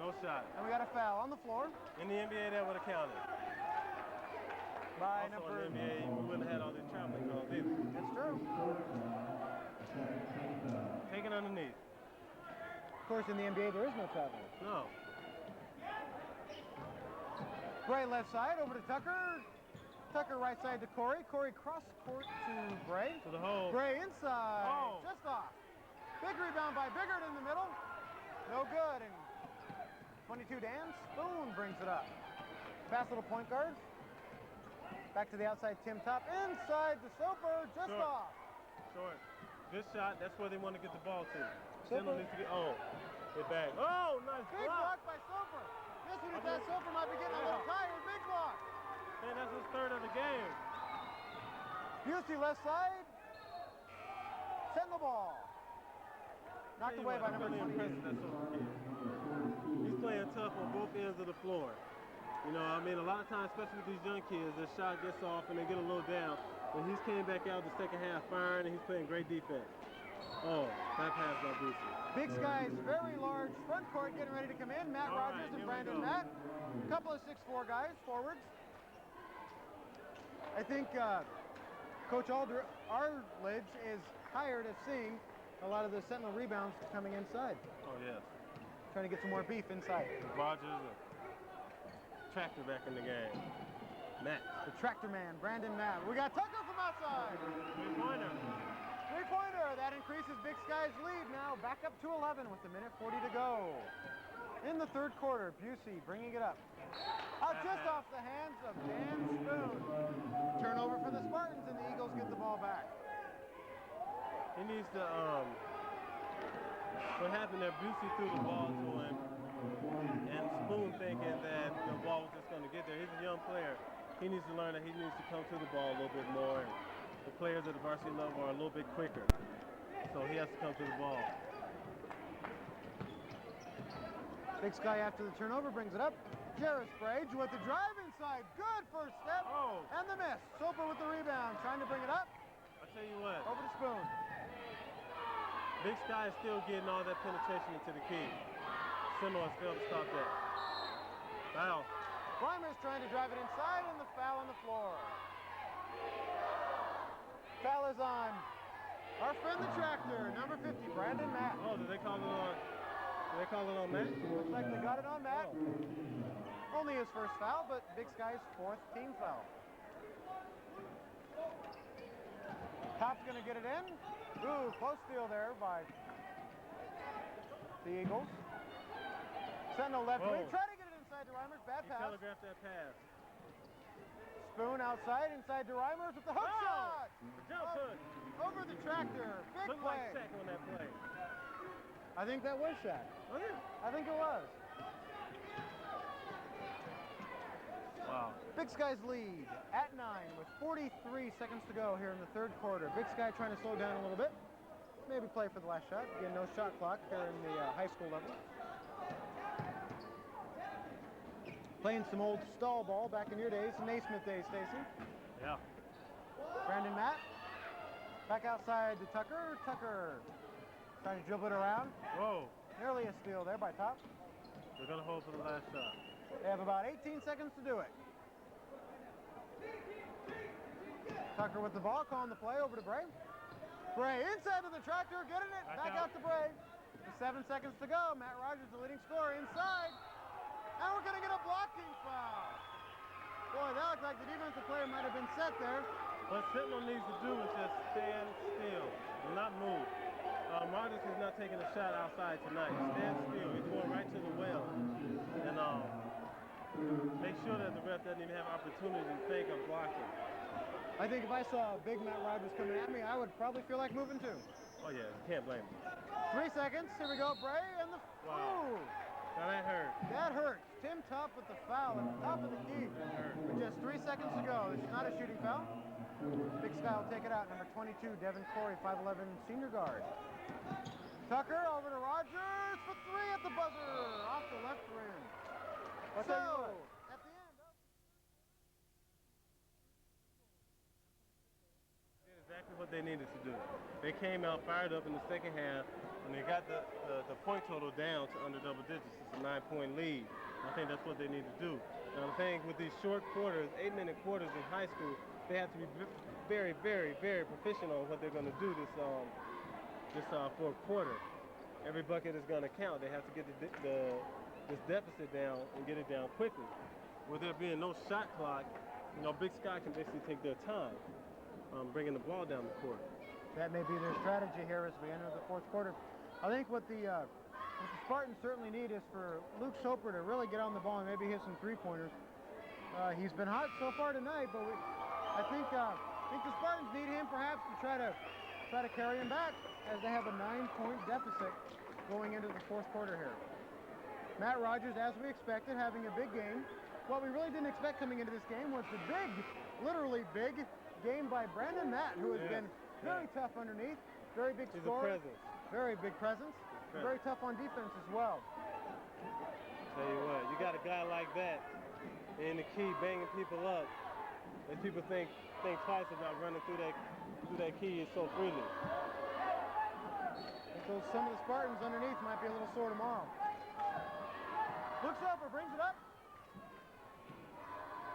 No shot. And we got a foul on the floor. In the NBA, that would have counted. By also number... in the NBA, we wouldn't have had all these traveling calls either. That's true. Take it underneath. Of course, in the NBA, there is no traveling. No. Bray left side, over to Tucker. Tucker right side to Corey. Corey cross court to Bray. To the hole. Bray inside. Oh. Just off. Big rebound by Biggert in the middle. No good. And 22 Dan Spoon brings it up. Fast little point guards. Back to the outside, Tim Top. Inside to Soper, just off. Short. Good shot. That's where they want to get the ball to. Soper. Needs to get, get back. Oh, nice Big block by Soper. This one he thought Soper might be getting a little tired. Big block. Man, that's his third of the game. Busey left side. Send the ball. Knocked away by number 28. He's playing tough on both ends of the floor. You know, I mean, a lot of times, especially with these young kids, their shot gets off and they get a little down. But he's came back out the second half firing, and he's playing great defense. Oh, that pass by Busey. Big Sky's very large front court getting ready to come in. Matt Rogers and Brandon Matt. A couple of 6'4" guys, forwards. I think Coach Arledge is tired of seeing a lot of the Sentinel rebounds coming inside. Oh, yes. Trying to get some more beef inside. Rogers, Tractor back in the game. Matt. The tractor man, Brandon Matt. We got Tucker from outside. Three-pointer. Three-pointer. That increases Big Sky's lead now. Back up to 11 with a minute 40 to go. In the third quarter, Busey bringing it up. Just off the hands of Dan Spoon. Turnover for the Spartans, and the Eagles get the ball back. He needs to, what happened there, Busey threw the ball to him, and Spoon thinking that the ball was just going to get there. He's a young player. He needs to learn that he needs to come to the ball a little bit more. And the players at the varsity level are a little bit quicker, so he has to come to the ball. Big Sky after the turnover brings it up. Jarvis Brage with the drive inside. Good first step. Oh. And the miss. Soper with the rebound. Trying to bring it up. I'll tell you what. Over to Spoon. Big Sky is still getting all that penetration into the key. Seminole has failed to stop that. Foul. Reimer's trying to drive it inside, and the foul on the floor. Foul is on our friend the tractor, number 50, Brandon Matt. Oh, did they call it on? Did they call it on Matt? Looks like they got it on Matt. Oh. Only his first foul, but Big Sky's fourth team foul. Top's going to get it in. Ooh, close steal there by the Eagles. Sentinel left wing. Try to get it inside to Reimers. Bad pass. He telegraphed that pass. Spoon outside, inside to Reimers with the hook shot. Jump hook. Over the tractor. Big Looked play. like Shaq on that play. I think that was Shaq. Oh, yeah. I think it was. Wow. Big Sky's lead at 9 with 43 seconds to go here in the third quarter. Big Sky trying to slow down a little bit. Maybe play for the last shot. Again, no shot clock here in the high school level. Playing some old stall ball back in your days, Naismith days, Stacy. Yeah. Brandon Matt. Back outside to Tucker. Tucker trying to dribble it around. Whoa. Nearly a steal there by Top. They're going to hold for the last shot. They have about 18 seconds to do it. Tucker with the ball, calling the play over to Bray. Bray inside of the tractor, getting it, back out to Bray. With 7 seconds to go, Matt Rogers, the leading scorer, inside. And we're going to get a blocking foul. Boy, that looked like the defensive player might have been set there. What Sentinel needs to do is just stand still, do not move. Rogers is not taking a shot outside tonight. Stand still. He's going right to the well. And make sure that the ref doesn't even have opportunity to think of blocking. I think if I saw big Matt Rogers coming at me, I would probably feel like moving too. Oh, yeah. You can't blame him. 3 seconds. Here we go. Bray and the... Wow. Ooh. Now that hurt. That hurt. Tim Top with the foul at the top of the key. With just 3 seconds to go. This is not a shooting foul. Big Sky will take it out. Number 22, Devin Corey, 5'11", senior guard. Tucker over to Rogers for 3 at the buzzer. Off the left rim. At the end. Did exactly what they needed to do. They came out fired up in the second half, and they got the point total down to under double digits. It's a 9-point lead. I think that's what they need to do. Now the thing with these short quarters, 8-minute quarters in high school, they have to be very, very, very proficient on what they're going to do this fourth quarter. Every bucket is going to count. They have to get this deficit down and get it down quickly. With there being no shot clock, you know, Big Sky can basically take their time bringing the ball down the court. That may be their strategy here as we enter the fourth quarter. I think what the Spartans certainly need is for Luke Soper to really get on the ball and maybe hit some three-pointers. He's been hot so far tonight, but I think the Spartans need him perhaps to try to carry him back as they have a 9-point deficit going into the fourth quarter here. Matt Rogers, as we expected, having a big game. What we really didn't expect coming into this game was the big, literally big game by Brandon Matt, who has been very tough underneath, very big scorer, very big presence, very tough on defense as well. Tell you what, you got a guy like that in the key banging people up, and people think twice about running through that key so freely. So some of the Spartans underneath might be a little sore tomorrow. Looks over, brings it up.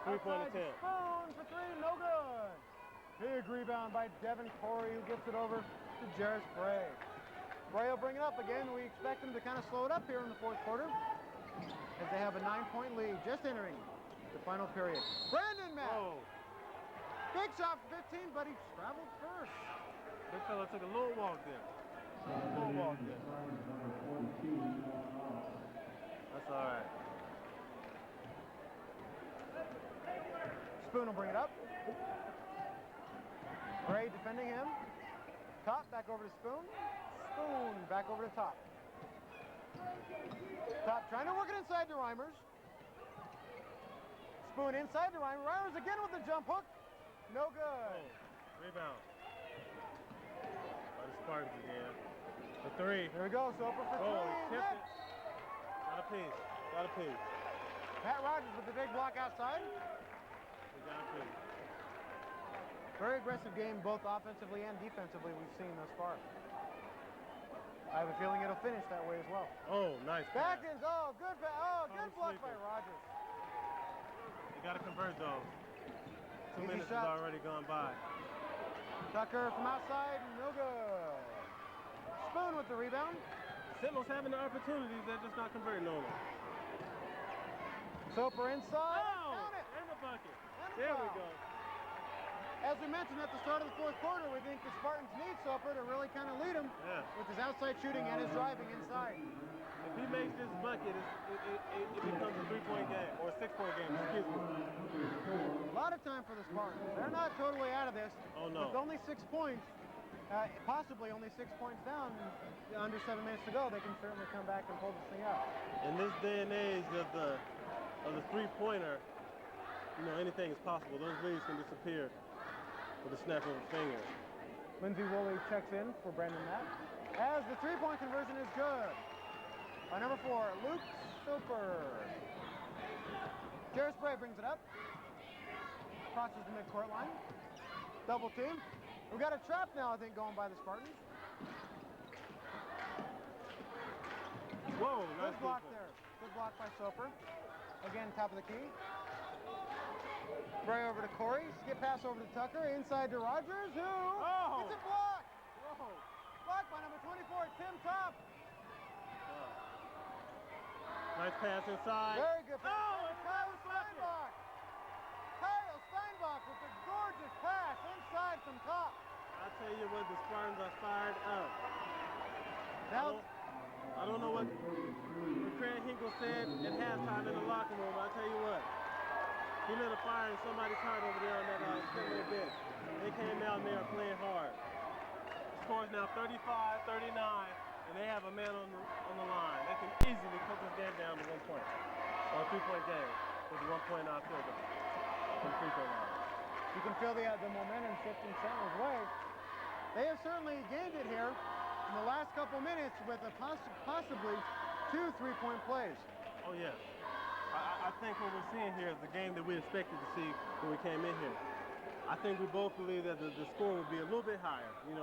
3-point attempt. Spoon for three, no good. Big rebound by Devin Corey, who gets it over to Jarris Bray. Bray will bring it up again. We expect him to kind of slow it up here in the fourth quarter as they have a 9-point lead, just entering the final period. Brandon Matt. Whoa. Big shot for 15, but he traveled first. Big fella took a little walk there. That's all right. Spoon will bring it up. Bray defending him. Top, back over to Spoon. Spoon, back over to Top. Top trying to work it inside to Reimers. Spoon inside to Reimers. Reimers again with the jump hook. No good. Oh, rebound. By the Spartans again. The three. Here we go. Soper for three. Tipped it. Got a piece. Matt Rogers with the big block outside. We got a piece. Very aggressive game, both offensively and defensively, we've seen thus far. I have a feeling it'll finish that way as well. Oh, nice. Back ends. Oh, good block by Rogers. You got to convert those. 2 Easy minutes shot. has already gone by. Tucker from outside, no good. Spoon with the rebound. Sentinels having the opportunities, they're just not converting on them. Soper inside. Oh, Count it. and the bucket. And the There we foul. go. As we mentioned at the start of the fourth quarter, we think the Spartans need Soper to really kind of lead them with his outside shooting and his driving inside. If he makes this bucket, it becomes a 3-point game, or a 6-point game, excuse me. A lot of time for the Spartans. They're not totally out of this. Oh, no. With only 6 points, possibly only 6 points down, under 7 minutes to go, they can certainly come back and pull this thing out. In this day and age of the three-pointer, anything is possible. Those leads can disappear with a snap of a finger. Lindsey Woolley checks in for Brandon Matt. As the 3-point conversion is good. By number 4, Luke Soper. Jarris Bray brings it up. Crosses the midcourt line. Double team. We've got a trap now, I think, going by the Spartans. Whoa, nice Good block defense. there. Good block by Soper. Again, top of the key. Bray over to Corey. Skip pass over to Tucker. Inside to Rogers, who gets it blocked. Whoa. Blocked by number 24, Tim Top. Nice pass inside. Very good pass. Oh, Kyle Steinbach. Kyle Steinbach with the gorgeous pass inside from Top. I tell you what, the Spartans are fired up. Now, I don't know what Craig Hinkle said at halftime in the locker room. I tell you what, he lit a fire in somebody's heart over there on that little bit. They came out and they are playing hard. The score is now 35-39, and they have a man on the line. They can easily put this game down to 1 point, or a 3-point game with 1 point out there from free throw line. you can feel the momentum shifting Sentinel's way. They have certainly gained it here in the last couple minutes with a possibly 2 3-point plays. Oh, yeah. I think what we're seeing here is the game that we expected to see when we came in here. I think we both believe that the score will be a little bit higher. When you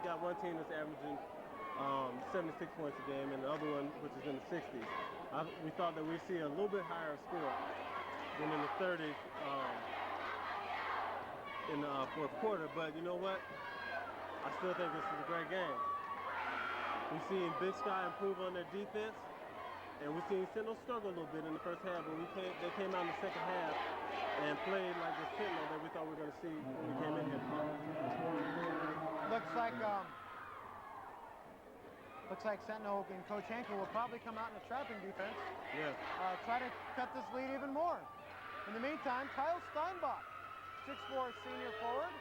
got one team that's averaging 76 points a game and the other one which is in the 60s, we thought that we'd see a little bit higher score than in the 30s in the fourth quarter. But you know what? I still think this is a great game. We've seen Big Sky improve on their defense, and we've seen Sentinel struggle a little bit in the first half, but they came out in the second half and played like the Sentinel that we thought we were going to see when we came in here. Looks like Sentinel and Coach Hankel will probably come out in a trapping defense. Yeah. Try to cut this lead even more. In the meantime, Kyle Steinbach, 6'4" senior forward,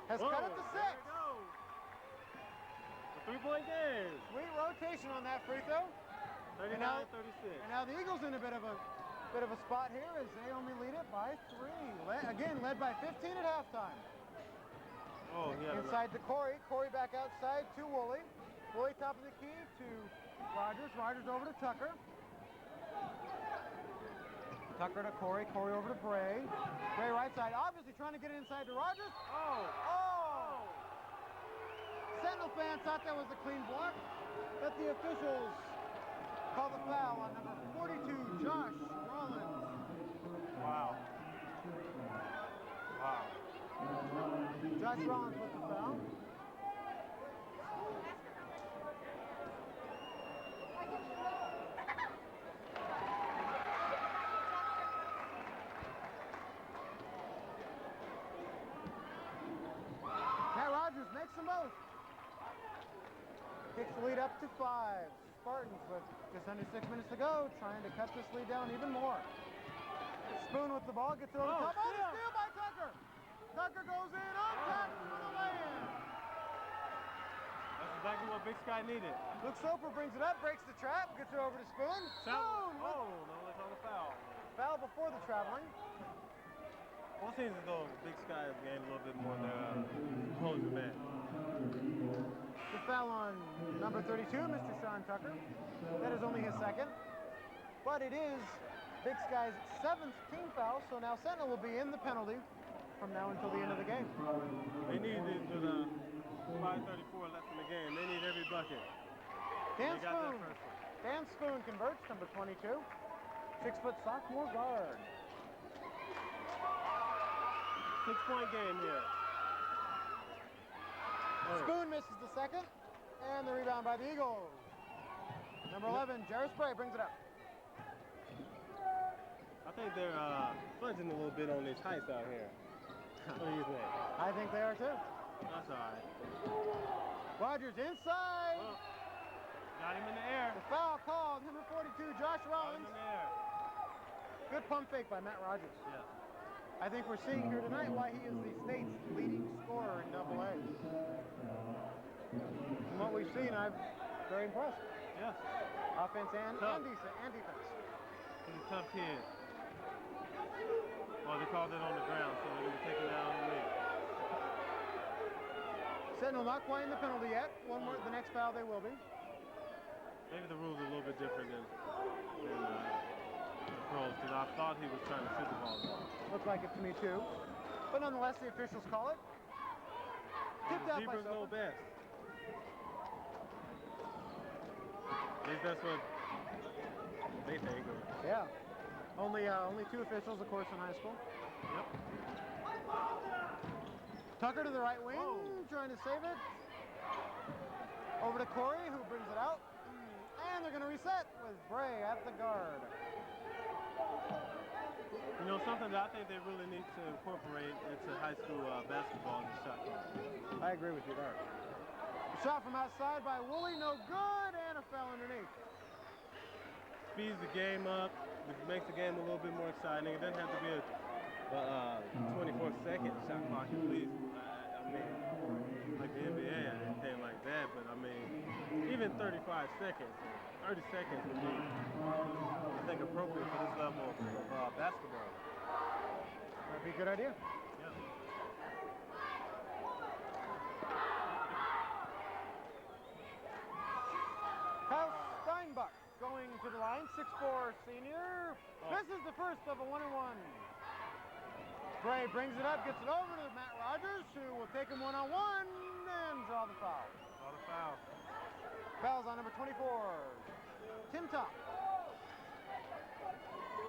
has cut it to 6. There it goes. A three-point game. Sweet rotation on that free throw. 39-36. And now the Eagles in a bit of a spot here as they only lead it by 3. Again, led by 15 at halftime. Oh, yeah. Inside to Corey. Corey back outside to Woolley. Woolley top of the key to Rogers. Rogers over to Tucker. Tucker to Corey. Corey over to Bray. Bray right side, obviously trying to get it inside to Rogers. Oh! Sentinel fans thought that was a clean block, but the officials call the foul on number 42, Josh Rollins. Wow. Josh Rollins with the foul. Matt Rogers makes the most. Kicks the lead up to 5. Spartans with just under 6 minutes to go, trying to cut this lead down even more. Spoon with the ball, gets it over the top. Oh, the steal by Tucker! Tucker goes in on top for the lay-in. That's exactly what Big Sky needed. Luke Soper brings it up, breaks the trap, gets it over to Spoon. Spoon! Oh, no, they called a foul. Foul before the traveling. Well, it seems as though Big Sky has gained a little bit more than opposing man. The foul on number 32, Mr. Sean Tucker. That is only his second. But it is Big Sky's 7th team foul, so now Sentinel will be in the penalty from now until the end of the game. They need it with 5:34 left in the game. They need every bucket. Dan Spoon converts, number 22. 6-foot sophomore guard. 6-point game here. Spoon misses the second, and the rebound by the Eagles. Number 11, Jarrett Spray brings it up. I think they're fudging a little bit on these heights out here. What do you think? I think they are too. That's all right. Rogers inside. Well, got him in the air. The foul called, number 42, Josh Got him Rollins. in the air. Good pump fake by Matt Rogers. Yeah. I think we're seeing here tonight why he is the state's leading scorer in AA. From what we've seen, I'm very impressed. Yeah. Offense and defense. He's a tough kid. Well, they called it on the ground, so they're going to take it down the lead. Sentinel not quite in the penalty yet. One more, the next foul they will be. Maybe the rules are a little bit different than the pros, because I thought he was trying to shoot the ball. Looked like it to me too. But nonetheless, the officials call it. Tipped out by Zebras know Soper. best. At least that's what they think. Yeah. Only 2 officials, of course, in high school. Yep. Tucker to the right wing, trying to save it. Over to Corey, who brings it out. And they're going to reset with Bray at the guard. You know, something that I think they really need to incorporate into high school basketball is the shot clock. I agree with you there. Shot from outside by Woolley, no good, and a foul underneath. Speeds the game up, makes the game a little bit more exciting. It doesn't have to be a 24-second shot clock at least. I mean, like the NBA, anything like that, but I mean, even 35 seconds, 30 seconds would be, I think, appropriate for this level of basketball. That'd be a good idea. Yeah. Kyle Steinbach going to the line, 6'4" senior. This is the first of a 1-and-1. Bray brings it up, gets it over to Matt Rogers, who will take him one-on-one and draw the foul. Draw the foul. Foul's on number 24, Tim Top.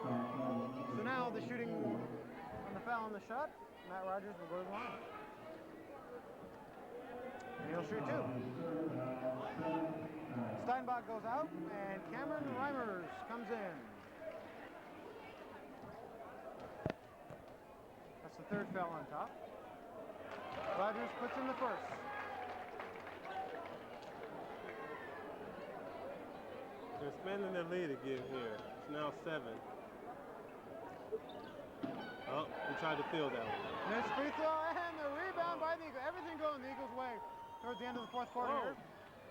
So now the shooting on the foul on the shot, Matt Rogers will go to the line. And he'll shoot too. Steinbach goes out, and Cameron Reimers comes in. That's the third foul on Top. Rogers puts in the first. They're expanding their lead again here. It's now 7. Oh, he tried to field that one. Missed free throw and the rebound by the Eagles. Everything going the Eagles' way towards the end of the fourth quarter here.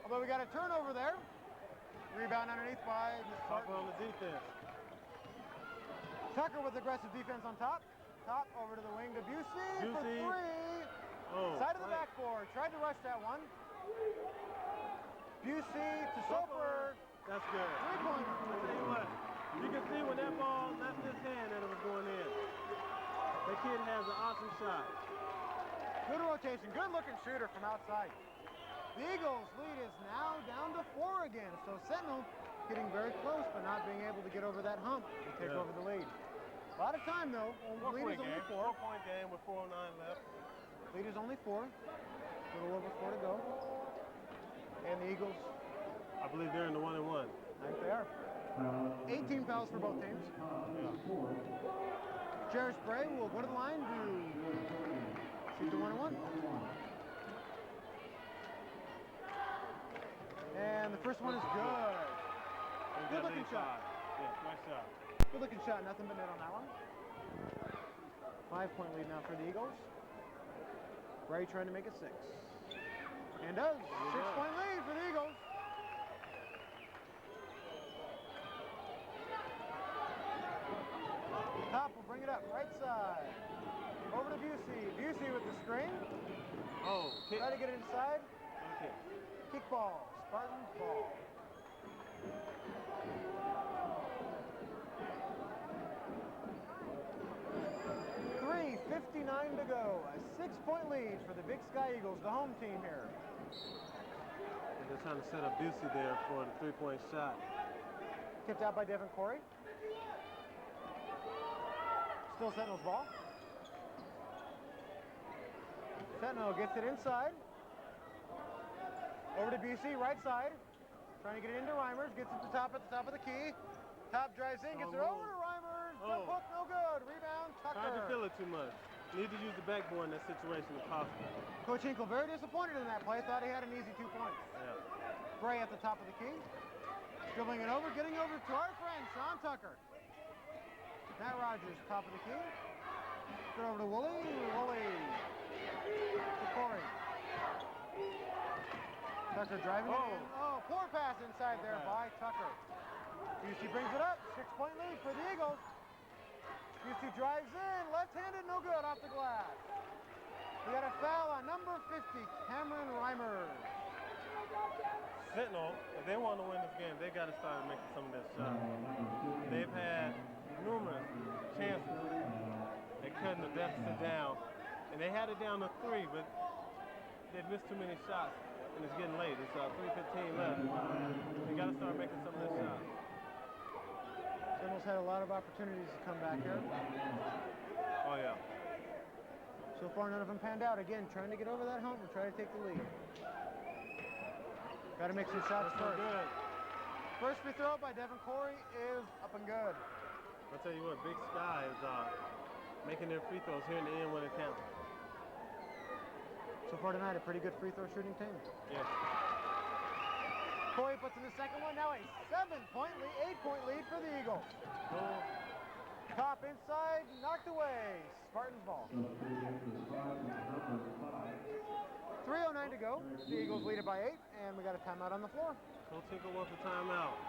Although we got a turnover there. Rebound underneath by Tucker on the defense. Tucker with aggressive defense on top. Top over to the wing to Busey for three. Oh, side of the backboard. Tried to rush that one. Busey to Soper. That's good. Three-pointer. I'll tell you what, you can see when that ball left his hand that it was going in. That kid has an awesome shot. Good rotation. Good looking shooter from outside. The Eagles' lead is now down to 4 again. So Sentinel getting very close, but not being able to get over that hump to take over the lead. A lot of time though. The lead is only 4. 4-point game with 4:09 left. Lead is only 4. A little over 4 to go. And the Eagles, I believe they're in the 1-1. I think they are. 18 fouls for both teams. Jerry Spray will go to the line to shoot the 1-1. And the first one is good. Good looking shot. Yeah, nice shot. Good looking shot. Nothing but net on that one. 5-point lead now for the Eagles. Bray trying to make it 6. And does. 6-point lead for the Eagles. Top will bring it up. Right side. Over to Busey. Busey with the screen. Oh, kick. Try to get it inside. Okay. Kick ball. Spartans ball. .59 to go. A 6-point lead for the Big Sky Eagles, the home team here. They're trying to set up Busey there for the 3-point shot. Tipped out by Devin Corey. Still Sentinel's ball. Sentinel gets it inside. Over to Busey, right side. Trying to get it into Reimers. Gets it at the top of the key. Top drives in, gets it over to Reimers. Jump hook, no good. Rebound, Tucker. Tried to feel it too much. Need to use the backboard in that situation if possible. Coach Hinkle very disappointed in that play. Thought he had an easy 2 points. Yeah. Bray at the top of the key. Dribbling it over, getting over to our friend, Sean Tucker. Matt Rogers, top of the key. Throw over to Woolley. Woolley to Corey. Tucker driving it in. Oh, poor pass inside there by Tucker. Busey brings it up. 6-point lead for the Eagles. Busey drives in. Left-handed, no good off the glass. We got a foul on number 50, Cameron Reimers. Sentinel, if they want to win this game, they got to start making some of their shots. They've had numerous chances at cutting the deficit down, and they had it down to 3, but they've missed too many shots, and it's getting late. It's 3:15 left. They got to start making some of their shots. Sentinel's had a lot of opportunities to come back here. Oh, yeah. So far, none of them panned out. Again, trying to get over that hump and try to take the lead. Got to make some shots first. Good. First free throw by Devin Corey is up and good. I'll tell you what, Big Sky is making their free throws here in the end when it counts. So far tonight, a pretty good free throw shooting team. Yeah. Corey puts in the second one. Now a 7-point lead, 8-point lead for the Eagles. Top inside, knocked away. Spartans ball. 3:09 to go. The Eagles lead it by 8, and we got a timeout on the floor. Coach Hinkle wants a timeout.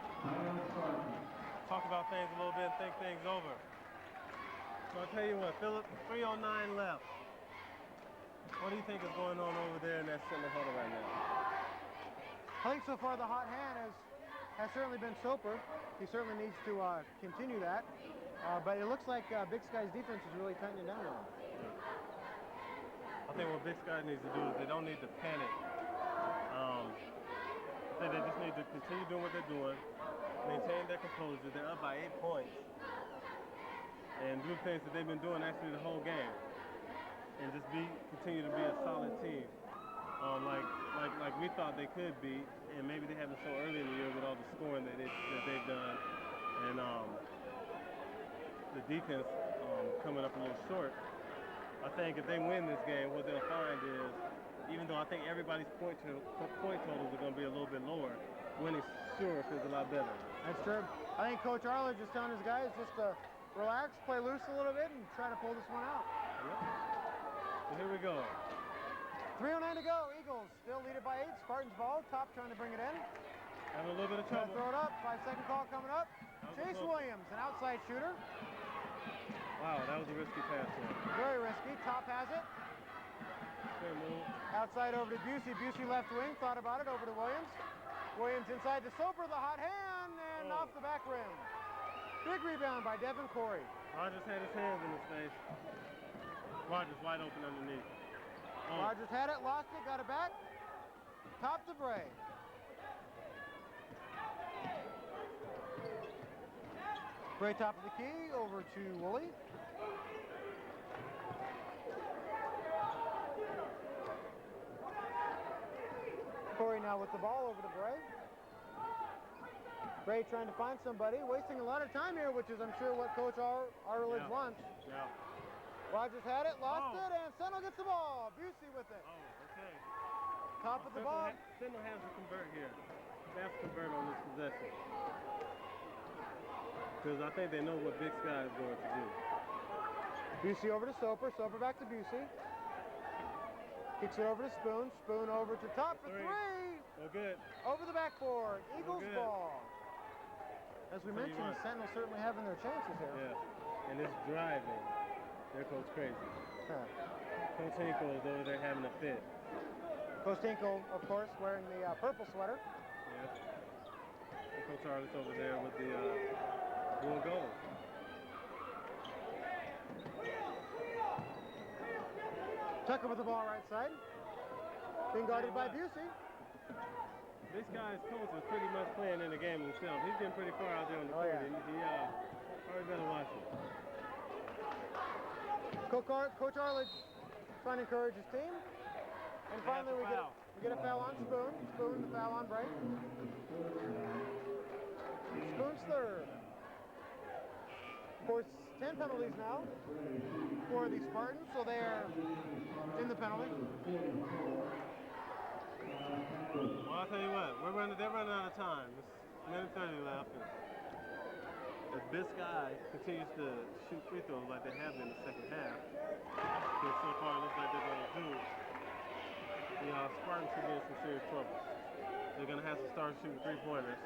Talk about things a little bit and think things over. So I'll tell you what, Philip, 3:09 left. What do you think is going on over there in that Sentinel huddle right now? I think so far the hot hand has certainly been Soper. He certainly needs to continue that. But it looks like Big Sky's defense is really tightening down on him. I think what Big Sky needs to do is they don't need to panic. I think they just need to continue doing what they're doing, maintain their composure. They're up by 8 points. And do things that they've been doing actually the whole game. And just continue to be a solid team. Like we thought they could be, and maybe they haven't so early in the year with all the scoring that they've done. And the defense coming up a little short. I think if they win this game, what they'll find is, even though I think everybody's point totals are going to be a little bit lower, winning sure feels a lot better. That's true. I think Coach Arledge is telling his guys just to relax, play loose a little bit, and try to pull this one out. Yep. So here we go. 3:09 to go. Eagles still lead it by 8. Spartans ball. Top trying to bring it in. Having a little bit of Trying to trouble. throw it up. 5-second call coming up. Chase Williams, an outside shooter. Wow, that was a risky pass there. Very risky. Top has it. Fair move. Outside over to Busey. Busey left wing. Thought about it. Over to Williams. Williams inside to Soper. The hot hand. And off the back rim. Big rebound by Devin Corey. Rogers had his hands in his face. Rogers wide open underneath. Rogers had it. Lost it. Got it back. Top to Bray. Bray top of the key. Over to Woolley. Corey now with the ball over to Bray. Bray trying to find somebody, wasting a lot of time here, which is, I'm sure, what Coach Arledge wants. Yeah. Rogers had it, lost it, and Sentinel gets the ball. Busey with it. Oh, okay. Top of the ball. Sentinel has to convert here. They have to convert on this possession. Because I think they know what Big Sky is going to do. Busey over to Soper. Soper back to Busey. Kicks it over to Spoon. Spoon over to top for three. Oh, good. Over the backboard. Eagles ball. As we mentioned, Sentinel certainly having their chances here. Yeah. And it's driving their coach crazy. Coach Hinkle is over there having a fit. Coach Hinkle, of course, wearing the purple sweater. Yes. And Coach Arledge over there with the blue and gold. Tucker with the ball right side. Being guarded by Busey. This guy's coach is pretty much playing in the game himself. He's getting pretty far out there on the court. Yeah. He probably better watch it. Coach Arledge trying to encourage his team. And finally we get a foul on Spoon. Spoon, the foul on Bray. Spoon's third. Of course, 10 penalties now for the Spartans, so they're in the penalty. Well, I'll tell you what, they're running out of time. It's a minute 30 left. And if this guy continues to shoot free throws like they have in the second half, which so far it looks like they're going to do, the Spartans could be in some serious trouble. They're going to have to start shooting three-pointers,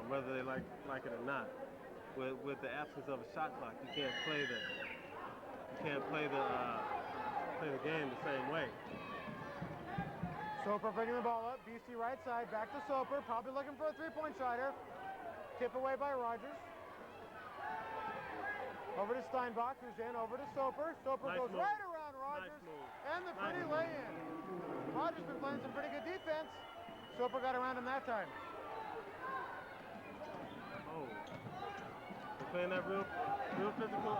whether they like it or not. With the absence of a shot clock, you can't play the game the same way. Soper bringing the ball up. BC right side, back to Soper. Probably looking for a three-point shot here. Tip away by Rogers. Over to Steinbach, who's in. Over to Soper. Soper goes right around Rogers. And the pretty lay-in. Rogers been playing some pretty good defense. Soper got around him that time. Oh. They're playing that real physical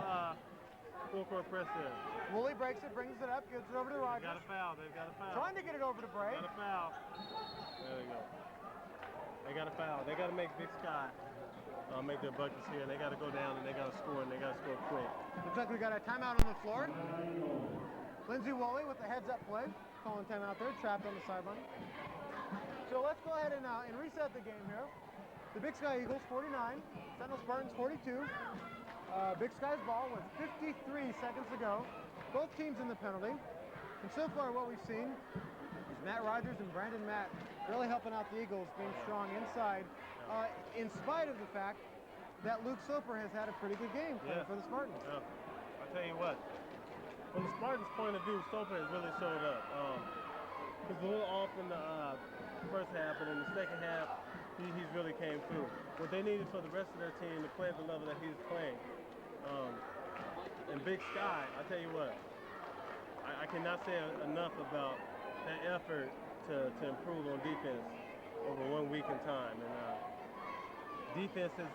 full court press there. Woolley breaks it, brings it up, gives it over to Rogers. They've got a foul. Trying to get it over to Bray. Got a foul. There they go. They got a foul. They got to make Big Sky make their buckets here. They got to go down and they got to score, and they got to score quick. Looks like we got a timeout on the floor. Lindsey Woolley with the heads-up play. Calling timeout there, trapped on the sideline. So let's go ahead and reset the game here. The Big Sky Eagles 49, Sentinel Spartans 42. Big Sky's ball with 53 seconds to go. Both teams in the penalty. And so far what we've seen is Matt Rogers and Brandon Matt really helping out the Eagles, being strong inside, in spite of the fact that Luke Soper has had a pretty good game playing for the Spartans. Yeah. I'll tell you what, from the Spartans' point of view, Soper has really showed up. He was a little off in the first half, but in the second half, he's really came through. What they needed for the rest of their team to play at the level that he's playing. And Big Sky, I tell you what, I cannot say enough about that effort to improve on defense over 1 week in time. And defense is,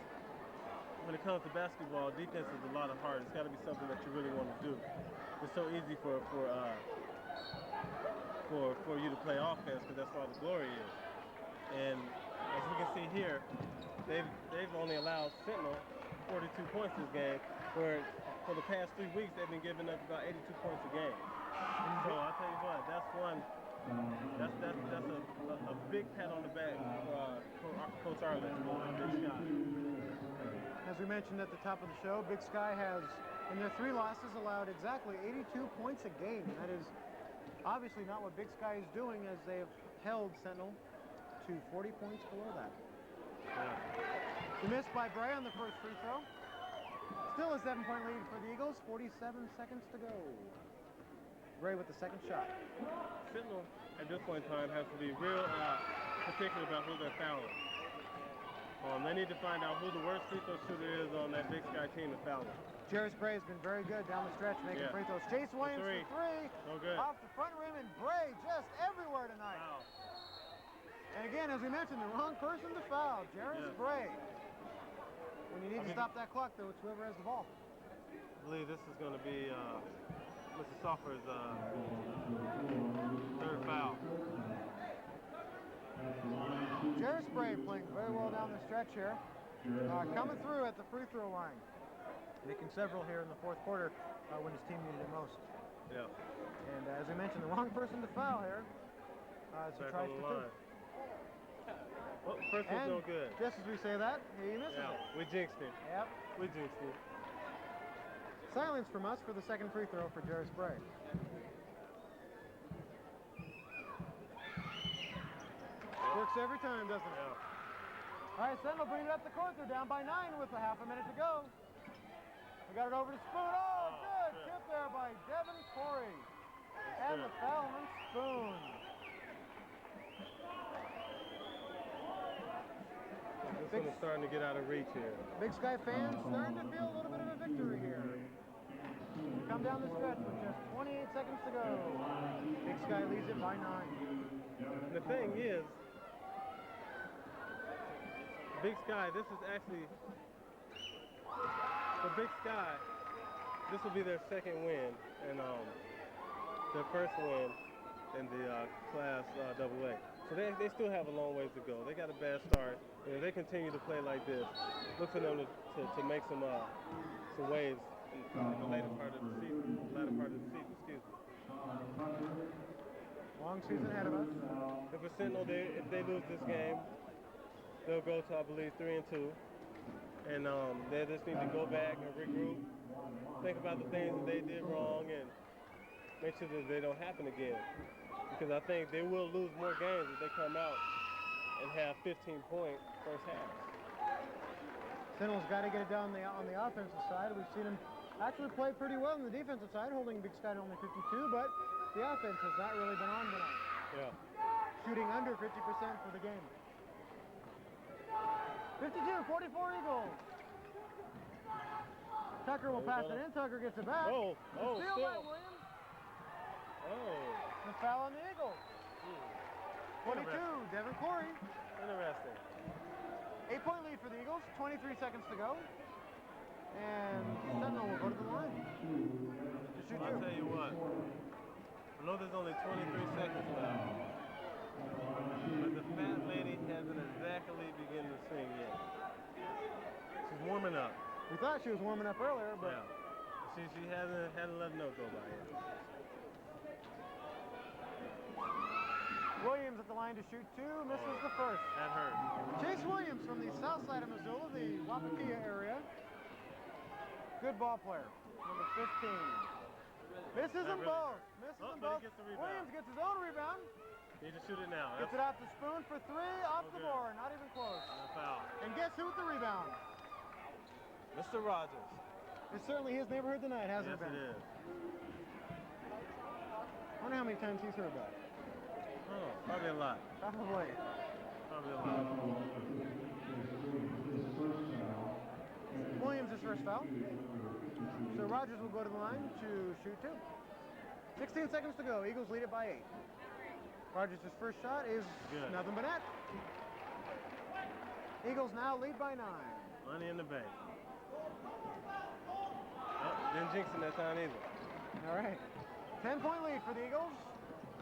when it comes to basketball, defense is a lot of heart. It's got to be something that you really want to do. It's so easy for you to play offense because that's where the glory is. And as we can see here, they've only allowed Sentinel 42 points this game, where for the past 3 weeks they've been giving up about 82 points a game. So I'll tell you what, that's a big pat on the back for Coach Arledge, Big Sky. And As we mentioned at the top of the show, Big Sky has, in their 3 losses, allowed exactly 82 points a game. That is obviously not what Big Sky is doing, as they have held Sentinel to 40 points below that. Yeah. The miss by Bray on the first free throw. Still a 7-point lead for the Eagles, 47 seconds to go. Bray with the second shot. Sentinel, at this point in time, has to be real particular about who they're fouling. They need to find out who the worst free throw shooter is on that Big Sky team to foul him. Jarris Bray has been very good down the stretch, making free throws. Chase Williams for three. No good. Off the front rim, and Bray just everywhere tonight. Wow. And again, as we mentioned, the wrong person to foul, Jarris Bray. When you need to stop that clock, though, it's whoever has the ball. I believe this is going to be Mr. Soffer's third foul. Jarris Bray playing very well down the stretch here. Coming through at the free throw line. Making several here in the fourth quarter when his team needed it most. Yeah. And as we mentioned, the wrong person to foul here. As he tries to two. Well, first one's no good. Just as we say that, he misses it. We jinxed him. Yep. We jinxed him. Silence from us for the second free throw for Jarris Bray. Works every time, doesn't it? Yeah. All right, Sentinel bringing it up the court. They're down by 9 with a half a minute to go. We got it over to Spoon. Oh, good tip there by Devin Corey. And the foul on Spoon. This one is starting to get out of reach here. Big Sky fans starting to feel a little bit of a victory here. We come down the stretch with just 28 seconds to go. Big Sky leads it by 9. And the thing is, Big Sky, this is actually, for Big Sky, this will be their second win and their first win in the Class AA. So they still have a long ways to go. They got a bad start, and if they continue to play like this, look for them to make some waves in the later part of the season. Excuse me. Long season ahead of us. If it's Sentinel, if they lose this game, they'll go to, I believe, 3-2, and they just need to go back and regroup, think about the things that they did wrong, and make sure that they don't happen again. Because I think they will lose more games if they come out and have 15-point first half. Sentinel's got to get it down on the offensive side. We've seen him actually play pretty well on the defensive side, holding Big Sky to only 52, but the offense has not really been on tonight. Yeah. Shooting under 50% for the game. 52-44 Eagles. Tucker will pass it in. Tucker gets it back. Oh, Steal still. by Williams. Oh. The foul on the Eagles. 22, Devin Corey. Interesting. 8-point lead for the Eagles. 23 seconds to go. And Sentinel will go to the line to shoot I'll tell you what. I know there's only 23 seconds left, but the fat lady hasn't exactly begun to sing yet. She's warming up. We thought she was warming up earlier, but yeah. She hadn't let a note go by yet. Williams at the line to shoot 2, misses the first. That hurt. Chase Williams from the south side of Missoula, the Wapakea area. Good ball player, number 15. Misses them both. Misses them both. He gets the rebound. Williams gets his own rebound. He just shoot it now. Gets it out to Spoon for 3, off the board, not even close. And a foul. And guess who with the rebound? Mr. Rogers. It's certainly his neighborhood tonight, hasn't it been? Yes, it is. I wonder how many times he's heard that. Oh, probably a lot. Probably. Probably a lot. Williams' first foul. So Rogers will go to the line to shoot 2. 16 seconds to go. Eagles lead it by 8. Rogers' first shot is nothing but net. Eagles now lead by 9. Money in the bank. Oh, didn't jinx him that time either. All right. 10-point lead for the Eagles.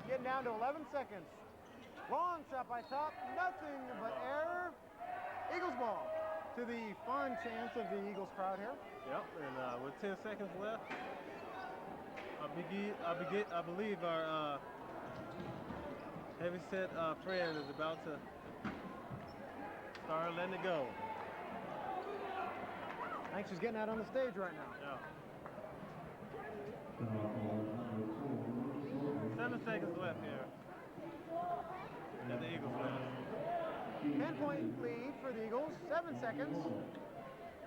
Getting down to 11 seconds. Long shot by Top. Nothing but error. Eagles ball. To the fond chance of the Eagles crowd here. Yep, and with 10 seconds left, I believe our heavyset friend is about to start letting it go. I think she's getting out on the stage right now. Yeah. 7 seconds left here. At the Eagles nest. 10-point lead for the Eagles. 7 seconds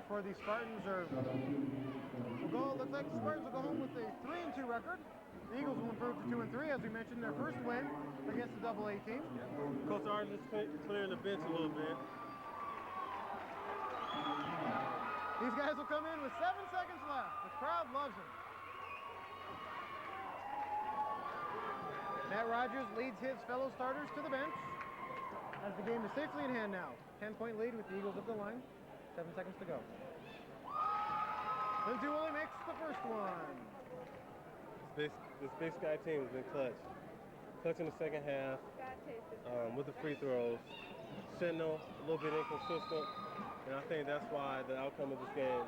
for the Spartans. Looks like the Spartans will go home with a 3-2 record. The Eagles will improve to 2-3, as we mentioned, their first win against the AA team. Coach Arden is clearing the bench a little bit. These guys will come in with 7 seconds left. The crowd loves them. Matt Rogers leads his fellow starters to the bench as the game is safely in hand now. 10-point lead with the Eagles up the line. 7 seconds to go. Lindsay Woolley makes the first one. This Big Sky team has been clutch. Clutch in the second half with the free throws. Sentinel, a little bit inconsistent. And I think that's why the outcome of this game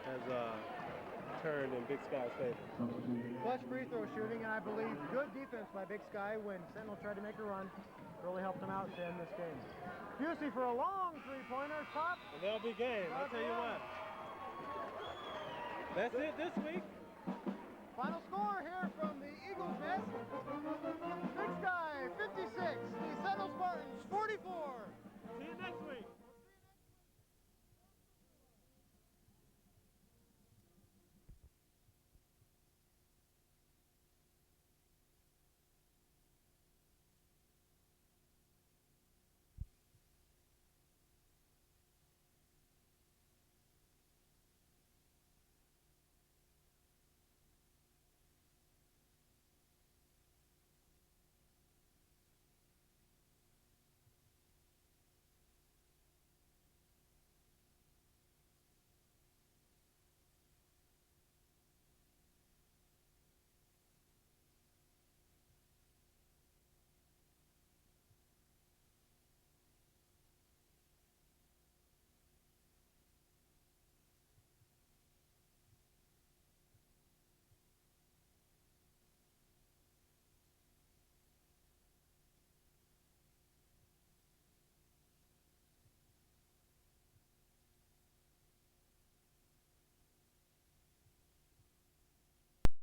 has turned in Big Sky's favor. Clutch free throw shooting, and I believe good defense by Big Sky when Sentinel tried to make a run. Really helped them out to end this game. Busey for a long three-pointer, top. And that'll be game, I'll tell you what. That's it this week. Final